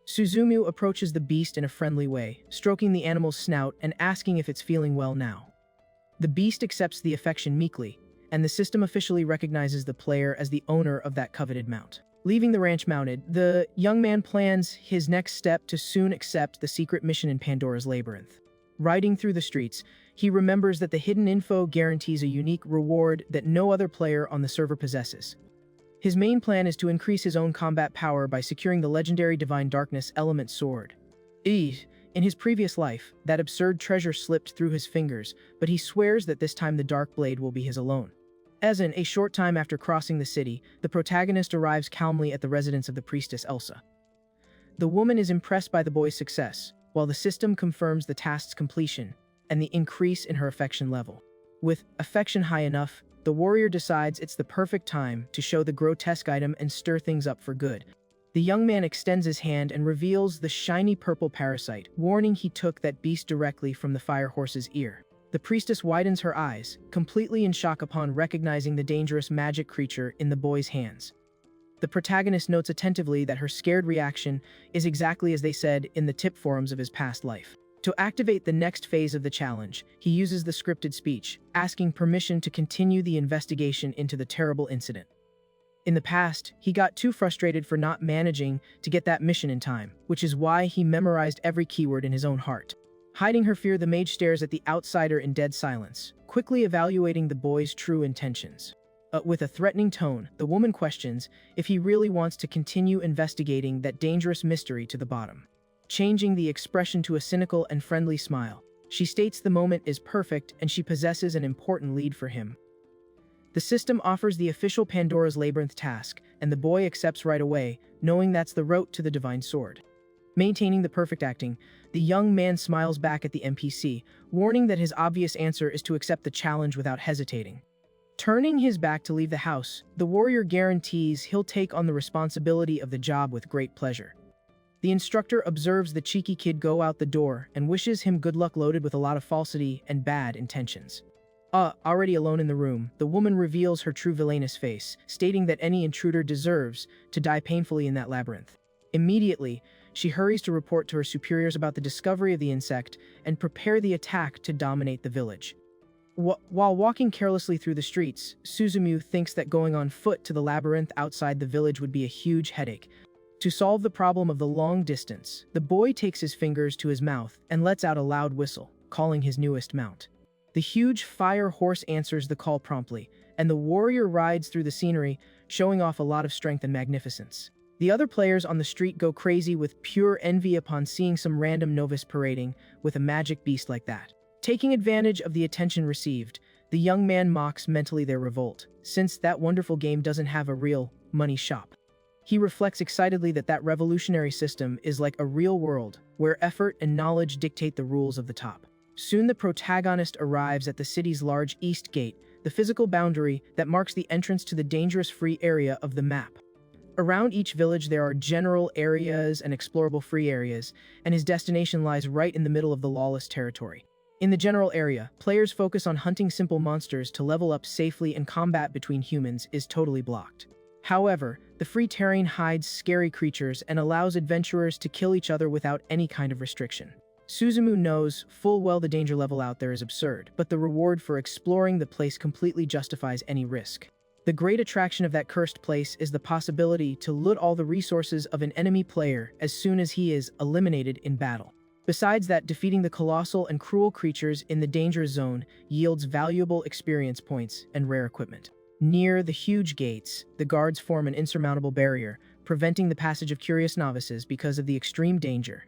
Suzumu approaches the beast in a friendly way, stroking the animal's snout and asking if it's feeling well now. The beast accepts the affection meekly, and the system officially recognizes the player as the owner of that coveted mount. Leaving the ranch mounted, the young man plans his next step to soon accept the secret mission in Pandora's Labyrinth. Riding through the streets, he remembers that the hidden info guarantees a unique reward that no other player on the server possesses. His main plan is to increase his own combat power by securing the legendary Divine Darkness Element Sword. In his previous life, that absurd treasure slipped through his fingers, but he swears that this time the Dark Blade will be his alone. As in a short time after crossing the city, the protagonist arrives calmly at the residence of the priestess Elsa. The woman is impressed by the boy's success, while the system confirms the task's completion and the increase in her affection level. With affection high enough, the warrior decides it's the perfect time to show the grotesque item and stir things up for good. The young man extends his hand and reveals the shiny purple parasite, warning he took that beast directly from the fire horse's ear. The priestess widens her eyes, completely in shock upon recognizing the dangerous magic creature in the boy's hands. The protagonist notes attentively that her scared reaction is exactly as they said in the tip forums of his past life. To activate the next phase of the challenge, he uses the scripted speech, asking permission to continue the investigation into the terrible incident. In the past, he got too frustrated for not managing to get that mission in time, which is why he memorized every keyword in his own heart. Hiding her fear, the mage stares at the outsider in dead silence, quickly evaluating the boy's true intentions. With a threatening tone, the woman questions if he really wants to continue investigating that dangerous mystery to the bottom. Changing the expression to a cynical and friendly smile, she states the moment is perfect and she possesses an important lead for him. The system offers the official Pandora's Labyrinth task, and the boy accepts right away, knowing that's the route to the Divine Sword. Maintaining the perfect acting, the young man smiles back at the NPC, warning that his obvious answer is to accept the challenge without hesitating. Turning his back to leave the house, the warrior guarantees he'll take on the responsibility of the job with great pleasure. The instructor observes the cheeky kid go out the door and wishes him good luck, loaded with a lot of falsity and bad intentions. Already alone in the room, the woman reveals her true villainous face, stating that any intruder deserves to die painfully in that labyrinth. Immediately, she hurries to report to her superiors about the discovery of the insect and prepare the attack to dominate the village. While walking carelessly through the streets, Suzumu thinks that going on foot to the labyrinth outside the village would be a huge headache. To solve the problem of the long distance, the boy takes his fingers to his mouth and lets out a loud whistle, calling his newest mount. The huge fire horse answers the call promptly, and the warrior rides through the scenery, showing off a lot of strength and magnificence. The other players on the street go crazy with pure envy upon seeing some random novice parading with a magic beast like that. Taking advantage of the attention received, the young man mocks mentally their revolt, since that wonderful game doesn't have a real money shop. He reflects excitedly that that revolutionary system is like a real world, where effort and knowledge dictate the rules of the top. Soon the protagonist arrives at the city's large east gate, the physical boundary that marks the entrance to the dangerous free area of the map. Around each village there are general areas and explorable free areas, and his destination lies right in the middle of the lawless territory. In the general area, players focus on hunting simple monsters to level up safely, and combat between humans is totally blocked. However, the free terrain hides scary creatures and allows adventurers to kill each other without any kind of restriction. Suzumu knows full well the danger level out there is absurd, but the reward for exploring the place completely justifies any risk. The great attraction of that cursed place is the possibility to loot all the resources of an enemy player as soon as he is eliminated in battle. Besides that, defeating the colossal and cruel creatures in the danger zone yields valuable experience points and rare equipment. Near the huge gates, the guards form an insurmountable barrier, preventing the passage of curious novices because of the extreme danger.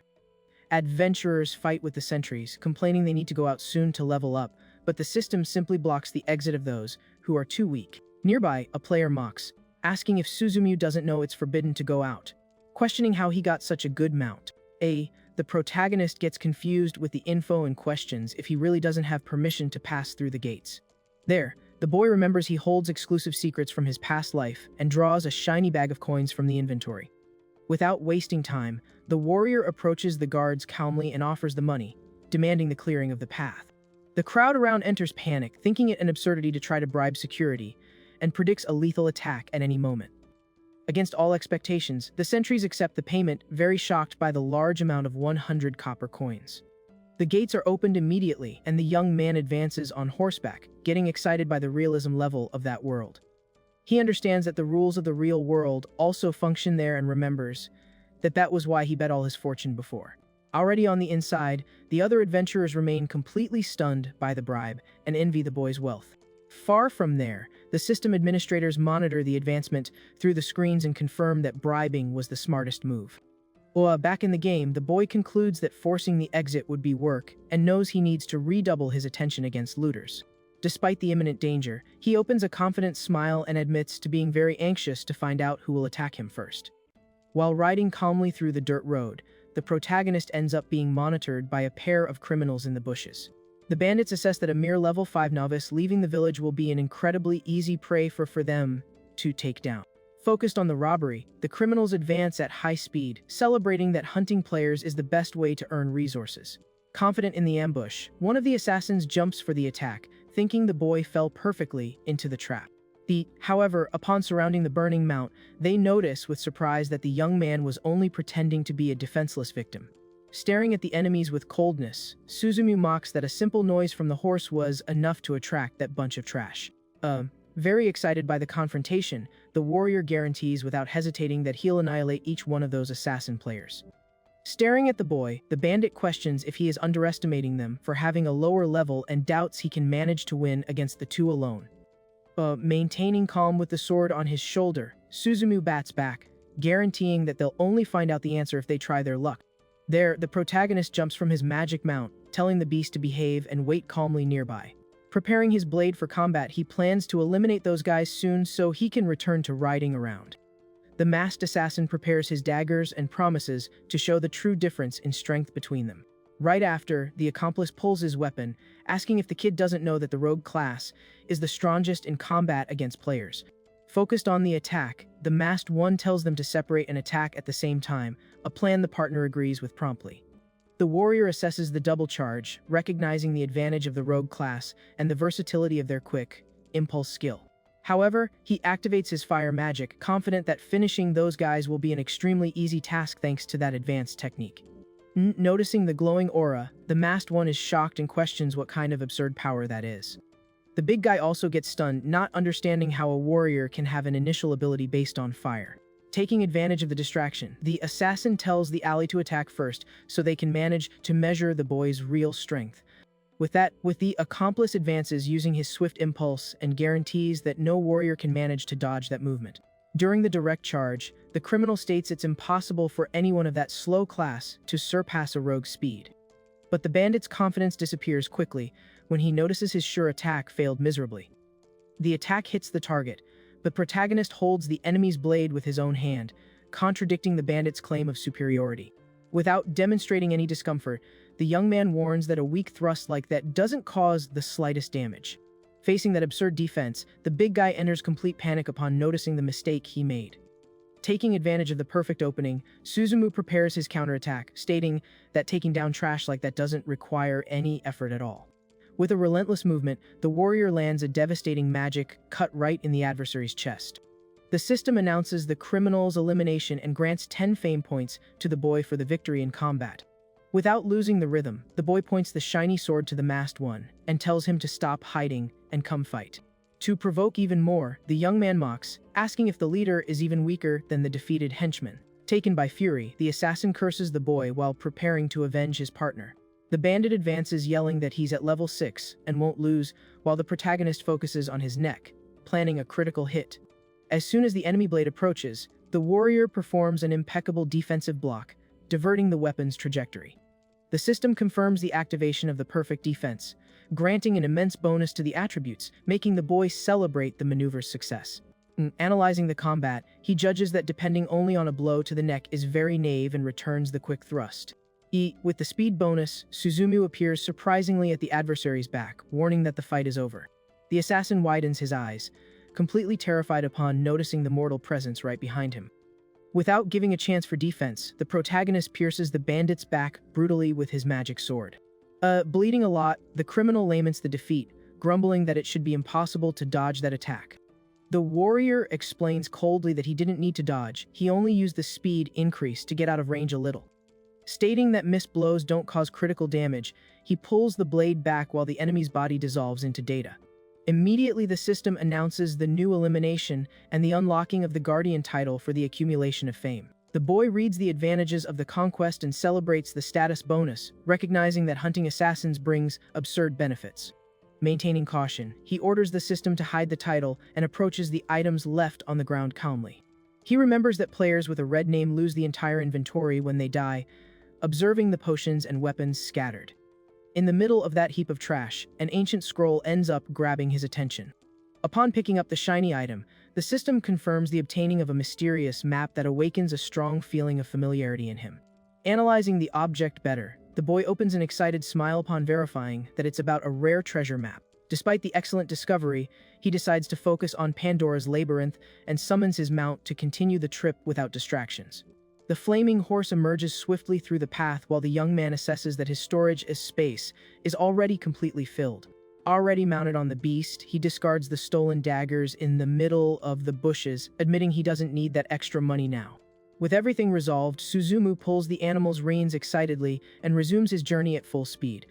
Adventurers fight with the sentries, complaining they need to go out soon to level up, but the system simply blocks the exit of those who are too weak. Nearby, a player mocks, asking if Suzumu doesn't know it's forbidden to go out, questioning how he got such a good mount. The protagonist gets confused with the info and questions if he really doesn't have permission to pass through the gates. There, the boy remembers he holds exclusive secrets from his past life and draws a shiny bag of coins from the inventory. Without wasting time, the warrior approaches the guards calmly and offers the money, demanding the clearing of the path. The crowd around enters panic, thinking it an absurdity to try to bribe security, and predicts a lethal attack at any moment. Against all expectations, the sentries accept the payment, very shocked by the large amount of 100 copper coins. The gates are opened immediately, and the young man advances on horseback, getting excited by the realism level of that world. He understands that the rules of the real world also function there and remembers that was why he bet all his fortune before. Already on the inside, the other adventurers remain completely stunned by the bribe and envy the boy's wealth. Far from there, the system administrators monitor the advancement through the screens and confirm that bribing was the smartest move. Back in the game, the boy concludes that forcing the exit would be work and knows he needs to redouble his attention against looters. Despite the imminent danger, he opens a confident smile and admits to being very anxious to find out who will attack him first. While riding calmly through the dirt road, the protagonist ends up being monitored by a pair of criminals in the bushes. The bandits assess that a mere level 5 novice leaving the village will be an incredibly easy prey for them to take down. Focused on the robbery, the criminals advance at high speed, celebrating that hunting players is the best way to earn resources. Confident in the ambush, one of the assassins jumps for the attack, thinking the boy fell perfectly into the trap. However, upon surrounding the burning mount, they notice with surprise that the young man was only pretending to be a defenseless victim. Staring at the enemies with coldness, Suzumu mocks that a simple noise from the horse was enough to attract that bunch of trash. Very excited by the confrontation, the warrior guarantees without hesitating that he'll annihilate each one of those assassin players. Staring at the boy, the bandit questions if he is underestimating them for having a lower level and doubts he can manage to win against the two alone. Maintaining calm with the sword on his shoulder, Suzumu bats back, guaranteeing that they'll only find out the answer if they try their luck. There, the protagonist jumps from his magic mount, telling the beast to behave and wait calmly nearby. Preparing his blade for combat, he plans to eliminate those guys soon so he can return to riding around. The masked assassin prepares his daggers and promises to show the true difference in strength between them. Right after, the accomplice pulls his weapon, asking if the kid doesn't know that the rogue class is the strongest in combat against players. Focused on the attack, the masked one tells them to separate and attack at the same time, a plan the partner agrees with promptly. The warrior assesses the double charge, recognizing the advantage of the rogue class and the versatility of their quick, impulse skill. However, he activates his fire magic, confident that finishing those guys will be an extremely easy task thanks to that advanced technique. Noticing the glowing aura, the masked one is shocked and questions what kind of absurd power that is. The big guy also gets stunned, not understanding how a warrior can have an initial ability based on fire. Taking advantage of the distraction, the assassin tells the ally to attack first so they can manage to measure the boy's real strength. With the accomplice advances using his swift impulse and guarantees that no warrior can manage to dodge that movement. During the direct charge, the criminal states it's impossible for anyone of that slow class to surpass a rogue's speed. But the bandit's confidence disappears quickly when he notices his sure attack failed miserably. The attack hits the target, but protagonist holds the enemy's blade with his own hand, contradicting the bandit's claim of superiority. Without demonstrating any discomfort, the young man warns that a weak thrust like that doesn't cause the slightest damage. Facing that absurd defense, the big guy enters complete panic upon noticing the mistake he made. Taking advantage of the perfect opening, Suzumu prepares his counterattack, stating that taking down trash like that doesn't require any effort at all. With a relentless movement, the warrior lands a devastating magic cut right in the adversary's chest. The system announces the criminal's elimination and grants 10 fame points to the boy for the victory in combat. Without losing the rhythm, the boy points the shiny sword to the masked one and tells him to stop hiding and come fight. To provoke even more, the young man mocks, asking if the leader is even weaker than the defeated henchman. Taken by fury, the assassin curses the boy while preparing to avenge his partner. The bandit advances yelling that he's at level 6 and won't lose, while the protagonist focuses on his neck, planning a critical hit. As soon as the enemy blade approaches, the warrior performs an impeccable defensive block, diverting the weapon's trajectory. The system confirms the activation of the perfect defense, granting an immense bonus to the attributes, making the boy celebrate the maneuver's success. In analyzing the combat, he judges that depending only on a blow to the neck is very naive and returns the quick thrust. With the speed bonus, Suzumu appears surprisingly at the adversary's back, warning that the fight is over. The assassin widens his eyes, completely terrified upon noticing the mortal presence right behind him. Without giving a chance for defense, the protagonist pierces the bandit's back brutally with his magic sword. Bleeding a lot, the criminal laments the defeat, grumbling that it should be impossible to dodge that attack. The warrior explains coldly that he didn't need to dodge, he only used the speed increase to get out of range a little. Stating that missed blows don't cause critical damage, he pulls the blade back while the enemy's body dissolves into data. Immediately, the system announces the new elimination and the unlocking of the Guardian title for the accumulation of fame. The boy reads the advantages of the conquest and celebrates the status bonus, recognizing that hunting assassins brings absurd benefits. Maintaining caution, he orders the system to hide the title and approaches the items left on the ground calmly. He remembers that players with a red name lose the entire inventory when they die, observing the potions and weapons scattered. In the middle of that heap of trash, an ancient scroll ends up grabbing his attention. Upon picking up the shiny item, the system confirms the obtaining of a mysterious map that awakens a strong feeling of familiarity in him. Analyzing the object better, the boy opens an excited smile upon verifying that it's about a rare treasure map. Despite the excellent discovery, he decides to focus on Pandora's labyrinth and summons his mount to continue the trip without distractions. The flaming horse emerges swiftly through the path while the young man assesses that his storage space is already completely filled. Already mounted on the beast, he discards the stolen daggers in the middle of the bushes, admitting he doesn't need that extra money now. With everything resolved, Suzumu pulls the animal's reins excitedly and resumes his journey at full speed.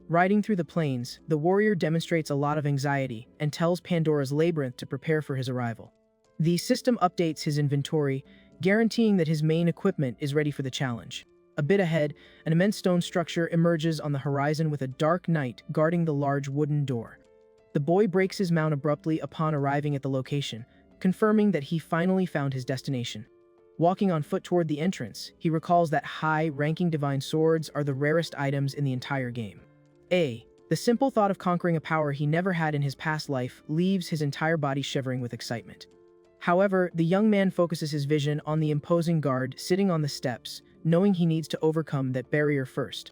Riding through the plains, the warrior demonstrates a lot of anxiety and tells Pandora's labyrinth to prepare for his arrival. The system updates his inventory, guaranteeing that his main equipment is ready for the challenge. A bit ahead, an immense stone structure emerges on the horizon with a dark knight guarding the large wooden door. The boy breaks his mount abruptly upon arriving at the location, confirming that he finally found his destination. Walking on foot toward the entrance, he recalls that high-ranking divine swords are the rarest items in the entire game. The simple thought of conquering a power he never had in his past life leaves his entire body shivering with excitement. However, the young man focuses his vision on the imposing guard sitting on the steps, knowing he needs to overcome that barrier first.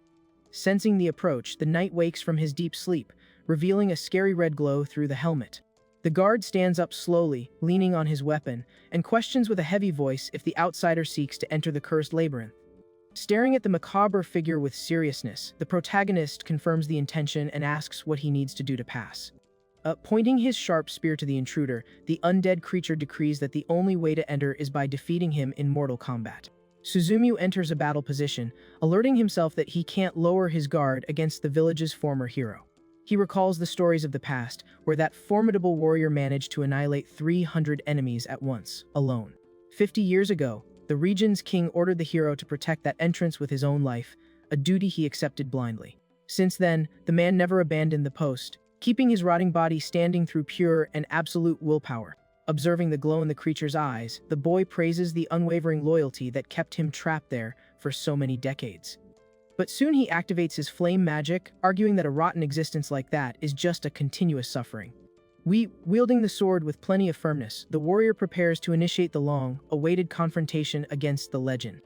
Sensing the approach, the knight wakes from his deep sleep, revealing a scary red glow through the helmet. The guard stands up slowly, leaning on his weapon, and questions with a heavy voice if the outsider seeks to enter the cursed labyrinth. Staring at the macabre figure with seriousness, the protagonist confirms the intention and asks what he needs to do to pass. Pointing his sharp spear to the intruder, the undead creature decrees that the only way to enter is by defeating him in mortal combat. Suzumu enters a battle position, alerting himself that he can't lower his guard against the village's former hero. He recalls the stories of the past, where that formidable warrior managed to annihilate 300 enemies at once, alone. 50 years ago, the region's king ordered the hero to protect that entrance with his own life, a duty he accepted blindly. Since then, the man never abandoned the post, keeping his rotting body standing through pure and absolute willpower. Observing the glow in the creature's eyes, the boy praises the unwavering loyalty that kept him trapped there for so many decades. But soon he activates his flame magic, arguing that a rotten existence like that is just a continuous suffering. Wielding the sword with plenty of firmness, the warrior prepares to initiate the long-awaited confrontation against the legend.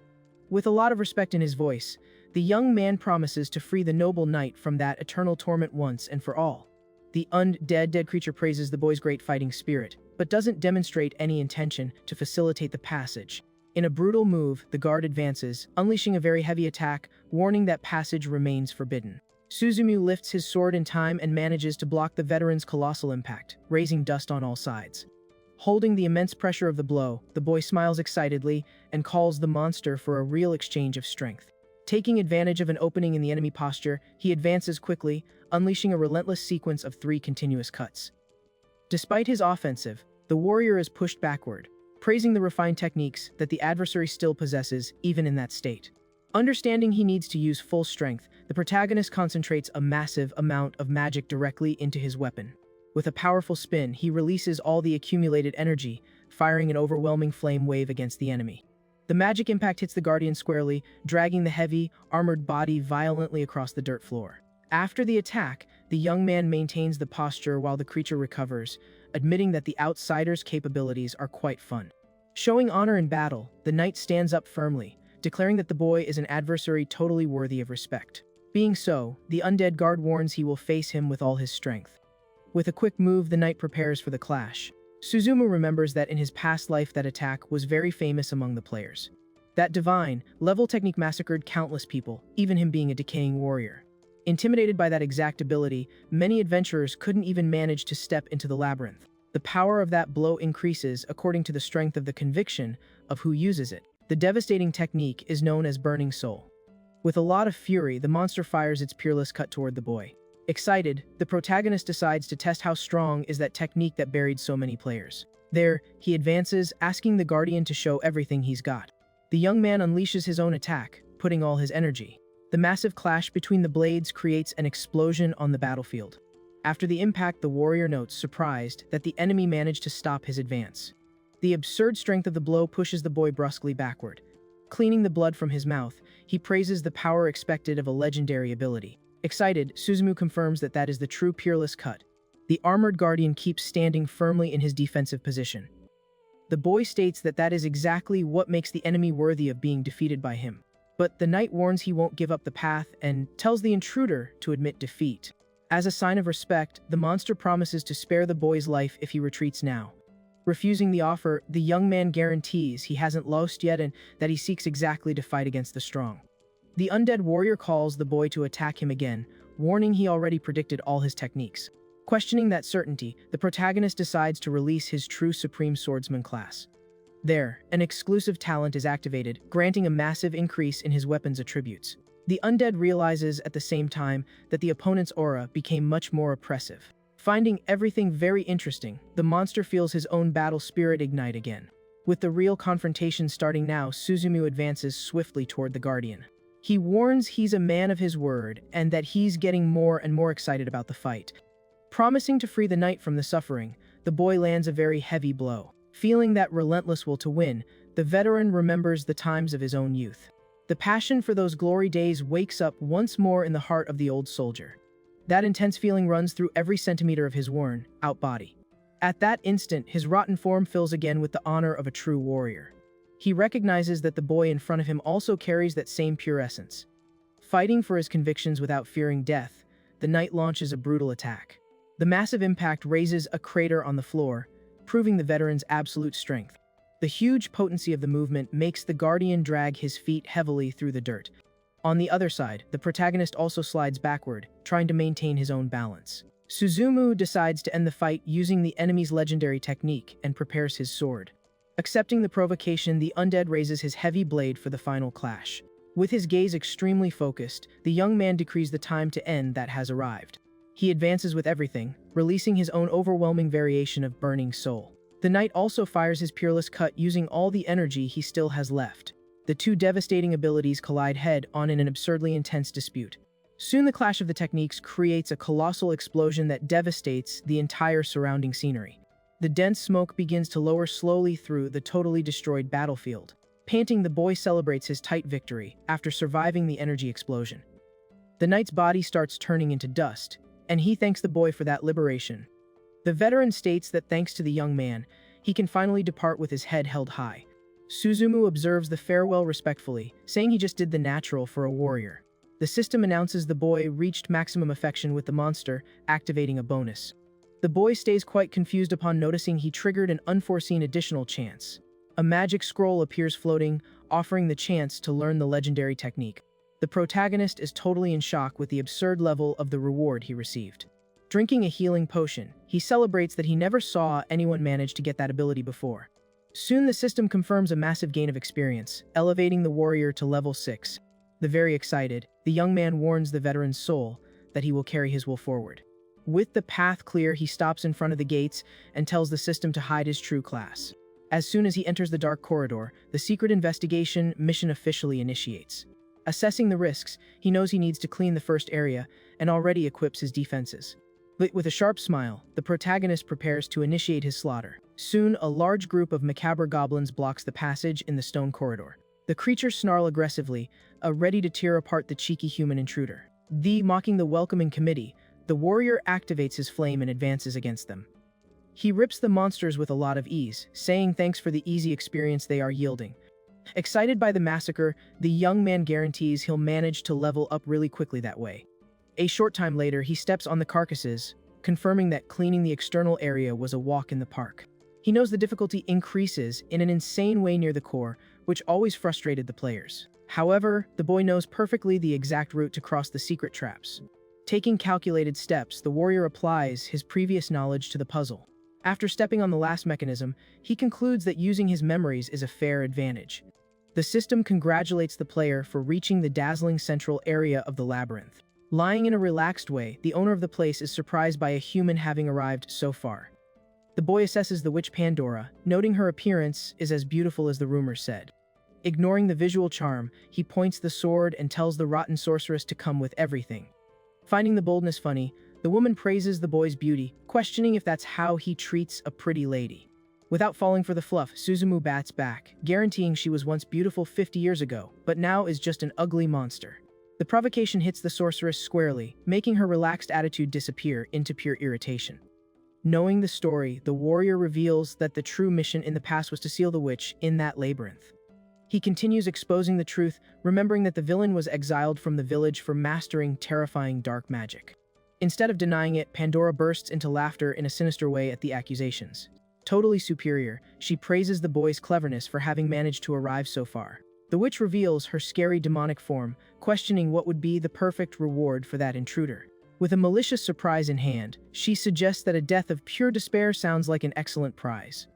With a lot of respect in his voice, the young man promises to free the noble knight from that eternal torment once and for all. The undead creature praises the boy's great fighting spirit, but doesn't demonstrate any intention to facilitate the passage. In a brutal move, the guard advances, unleashing a very heavy attack, warning that passage remains forbidden. Suzumu lifts his sword in time and manages to block the veteran's colossal impact, raising dust on all sides. Holding the immense pressure of the blow, the boy smiles excitedly and calls the monster for a real exchange of strength. Taking advantage of an opening in the enemy posture, he advances quickly, unleashing a relentless sequence of 3 continuous cuts. Despite his offensive, the warrior is pushed backward, praising the refined techniques that the adversary still possesses even in that state. Understanding he needs to use full strength, the protagonist concentrates a massive amount of magic directly into his weapon. With a powerful spin, he releases all the accumulated energy, firing an overwhelming flame wave against the enemy. The magic impact hits the guardian squarely, dragging the heavy, armored body violently across the dirt floor. After the attack, the young man maintains the posture while the creature recovers, admitting that the outsider's capabilities are quite fun. Showing honor in battle, the knight stands up firmly, declaring that the boy is an adversary totally worthy of respect. Being so, the undead guard warns he will face him with all his strength. With a quick move, the knight prepares for the clash. Suzumu remembers that in his past life that attack was very famous among the players. That divine, level technique massacred countless people, even him being a decaying warrior. Intimidated by that exact ability, many adventurers couldn't even manage to step into the labyrinth. The power of that blow increases according to the strength of the conviction of who uses it. The devastating technique is known as Burning Soul. With a lot of fury, the monster fires its peerless cut toward the boy. Excited, the protagonist decides to test how strong is that technique that buried so many players. There, he advances, asking the guardian to show everything he's got. The young man unleashes his own attack, putting all his energy. The massive clash between the blades creates an explosion on the battlefield. After the impact, the warrior notes, surprised, that the enemy managed to stop his advance. The absurd strength of the blow pushes the boy brusquely backward. Cleaning the blood from his mouth, he praises the power expected of a legendary ability. Excited, Suzumu confirms that that is the true peerless cut. The armored guardian keeps standing firmly in his defensive position. The boy states that that is exactly what makes the enemy worthy of being defeated by him. But the knight warns he won't give up the path and tells the intruder to admit defeat. As a sign of respect, the monster promises to spare the boy's life if he retreats now. Refusing the offer, the young man guarantees he hasn't lost yet and that he seeks exactly to fight against the strong. The undead warrior calls the boy to attack him again, warning he already predicted all his techniques. Questioning that certainty, the protagonist decides to release his true Supreme Swordsman class. There, an exclusive talent is activated, granting a massive increase in his weapon's attributes. The undead realizes at the same time that the opponent's aura became much more oppressive. Finding everything very interesting, the monster feels his own battle spirit ignite again. With the real confrontation starting now, Suzumu advances swiftly toward the guardian. He warns he's a man of his word and that he's getting more and more excited about the fight. Promising to free the knight from the suffering, the boy lands a very heavy blow. Feeling that relentless will to win, the veteran remembers the times of his own youth. The passion for those glory days wakes up once more in the heart of the old soldier. That intense feeling runs through every centimeter of his worn-out body. At that instant, his rotten form fills again with the honor of a true warrior. He recognizes that the boy in front of him also carries that same pure essence. Fighting for his convictions without fearing death, the knight launches a brutal attack. The massive impact raises a crater on the floor, proving the veteran's absolute strength. The huge potency of the movement makes the guardian drag his feet heavily through the dirt. On the other side, the protagonist also slides backward, trying to maintain his own balance. Suzumu decides to end the fight using the enemy's legendary technique and prepares his sword. Accepting the provocation, the undead raises his heavy blade for the final clash. With his gaze extremely focused, the young man decrees the time to end that has arrived. He advances with everything, releasing his own overwhelming variation of Burning Soul. The knight also fires his Peerless Cut using all the energy he still has left. The two devastating abilities collide head-on in an absurdly intense dispute. Soon the clash of the techniques creates a colossal explosion that devastates the entire surrounding scenery. The dense smoke begins to lower slowly through the totally destroyed battlefield. Panting, the boy celebrates his tight victory after surviving the energy explosion. The knight's body starts turning into dust, and he thanks the boy for that liberation. The veteran states that thanks to the young man, he can finally depart with his head held high. Suzumu observes the farewell respectfully, saying he just did the natural for a warrior. The system announces the boy reached maximum affection with the monster, activating a bonus. The boy stays quite confused upon noticing he triggered an unforeseen additional chance. A magic scroll appears floating, offering the chance to learn the legendary technique. The protagonist is totally in shock with the absurd level of the reward he received. Drinking a healing potion, he celebrates that he never saw anyone manage to get that ability before. Soon the system confirms a massive gain of experience, elevating the warrior to level 6. Very excited, the young man warns the veteran's soul that he will carry his will forward. With the path clear, he stops in front of the gates and tells the system to hide his true class. As soon as he enters the dark corridor, the secret investigation mission officially initiates. Assessing the risks, he knows he needs to clean the first area and already equips his defenses. But with a sharp smile, the protagonist prepares to initiate his slaughter. Soon, a large group of macabre goblins blocks the passage in the stone corridor. The creatures snarl aggressively, ready to tear apart the cheeky human intruder. Mocking the welcoming committee, the warrior activates his flame and advances against them. He rips the monsters with a lot of ease, saying thanks for the easy experience they are yielding. Excited by the massacre, the young man guarantees he'll manage to level up really quickly that way. A short time later, he steps on the carcasses, confirming that cleaning the external area was a walk in the park. He knows the difficulty increases in an insane way near the core, which always frustrated the players. However, the boy knows perfectly the exact route to cross the secret traps. Taking calculated steps, the warrior applies his previous knowledge to the puzzle. After stepping on the last mechanism, he concludes that using his memories is a fair advantage. The system congratulates the player for reaching the dazzling central area of the labyrinth. Lying in a relaxed way, the owner of the place is surprised by a human having arrived so far. The boy assesses the witch Pandora, noting her appearance is as beautiful as the rumors said. Ignoring the visual charm, he points the sword and tells the rotten sorceress to come with everything. Finding the boldness funny, the woman praises the boy's beauty, questioning if that's how he treats a pretty lady. Without falling for the fluff, Suzumu bats back, guaranteeing she was once beautiful 50 years ago, but now is just an ugly monster. The provocation hits the sorceress squarely, making her relaxed attitude disappear into pure irritation. Knowing the story, the warrior reveals that the true mission in the past was to seal the witch in that labyrinth. He continues exposing the truth, remembering that the villain was exiled from the village for mastering terrifying dark magic. Instead of denying it, Pandora bursts into laughter in a sinister way at the accusations. Totally superior, she praises the boy's cleverness for having managed to arrive so far. The witch reveals her scary demonic form, questioning what would be the perfect reward for that intruder. With a malicious surprise in hand, she suggests that a death of pure despair sounds like an excellent prize.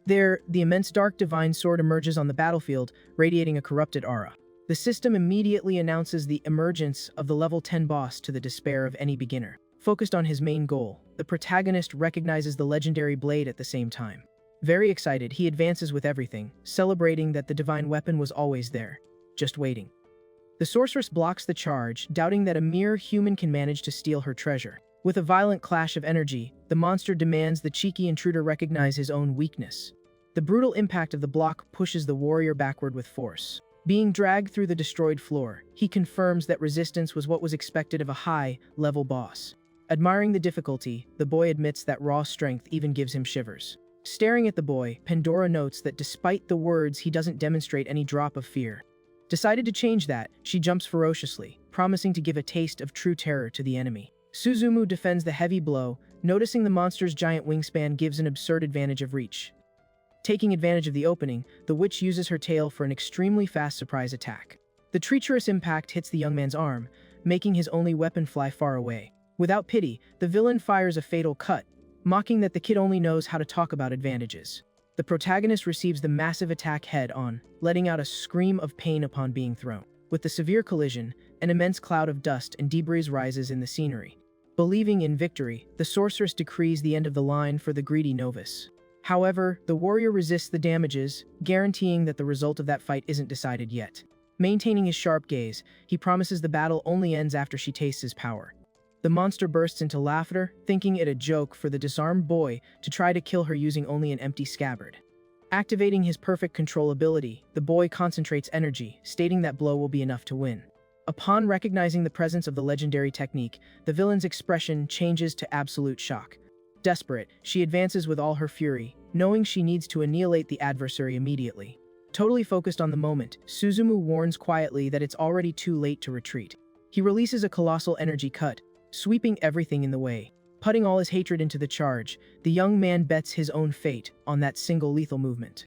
There, the immense dark divine sword emerges on the battlefield, radiating a corrupted aura. The system immediately announces the emergence of the level 10 boss to the despair of any beginner. Focused on his main goal, the protagonist recognizes the legendary blade at the same time. Very excited, he advances with everything, celebrating that the divine weapon was always there, just waiting. The sorceress blocks the charge, doubting that a mere human can manage to steal her treasure. With a violent clash of energy, the monster demands the cheeky intruder recognize his own weakness. The brutal impact of the block pushes the warrior backward with force. Being dragged through the destroyed floor, he confirms that resistance was what was expected of a high-level boss. Admiring the difficulty, the boy admits that raw strength even gives him shivers. Staring at the boy, Pandora notes that despite the words, he doesn't demonstrate any drop of fear. Decided to change that, she jumps ferociously, promising to give a taste of true terror to the enemy. Suzumu defends the heavy blow, noticing the monster's giant wingspan gives an absurd advantage of reach. Taking advantage of the opening, the witch uses her tail for an extremely fast surprise attack. The treacherous impact hits the young man's arm, making his only weapon fly far away. Without pity, the villain fires a fatal cut, mocking that the kid only knows how to talk about advantages. The protagonist receives the massive attack head-on, letting out a scream of pain upon being thrown. With the severe collision, an immense cloud of dust and debris rises in the scenery. Believing in victory, the sorceress decrees the end of the line for the greedy novice. However, the warrior resists the damages, guaranteeing that the result of that fight isn't decided yet. Maintaining his sharp gaze, he promises the battle only ends after she tastes his power. The monster bursts into laughter, thinking it a joke for the disarmed boy to try to kill her using only an empty scabbard. Activating his perfect control ability, the boy concentrates energy, stating that blow will be enough to win. Upon recognizing the presence of the legendary technique, the villain's expression changes to absolute shock. Desperate, she advances with all her fury, knowing she needs to annihilate the adversary immediately. Totally focused on the moment, Suzumu warns quietly that it's already too late to retreat. He releases a colossal energy cut, sweeping everything in the way. Putting all his hatred into the charge, the young man bets his own fate on that single lethal movement.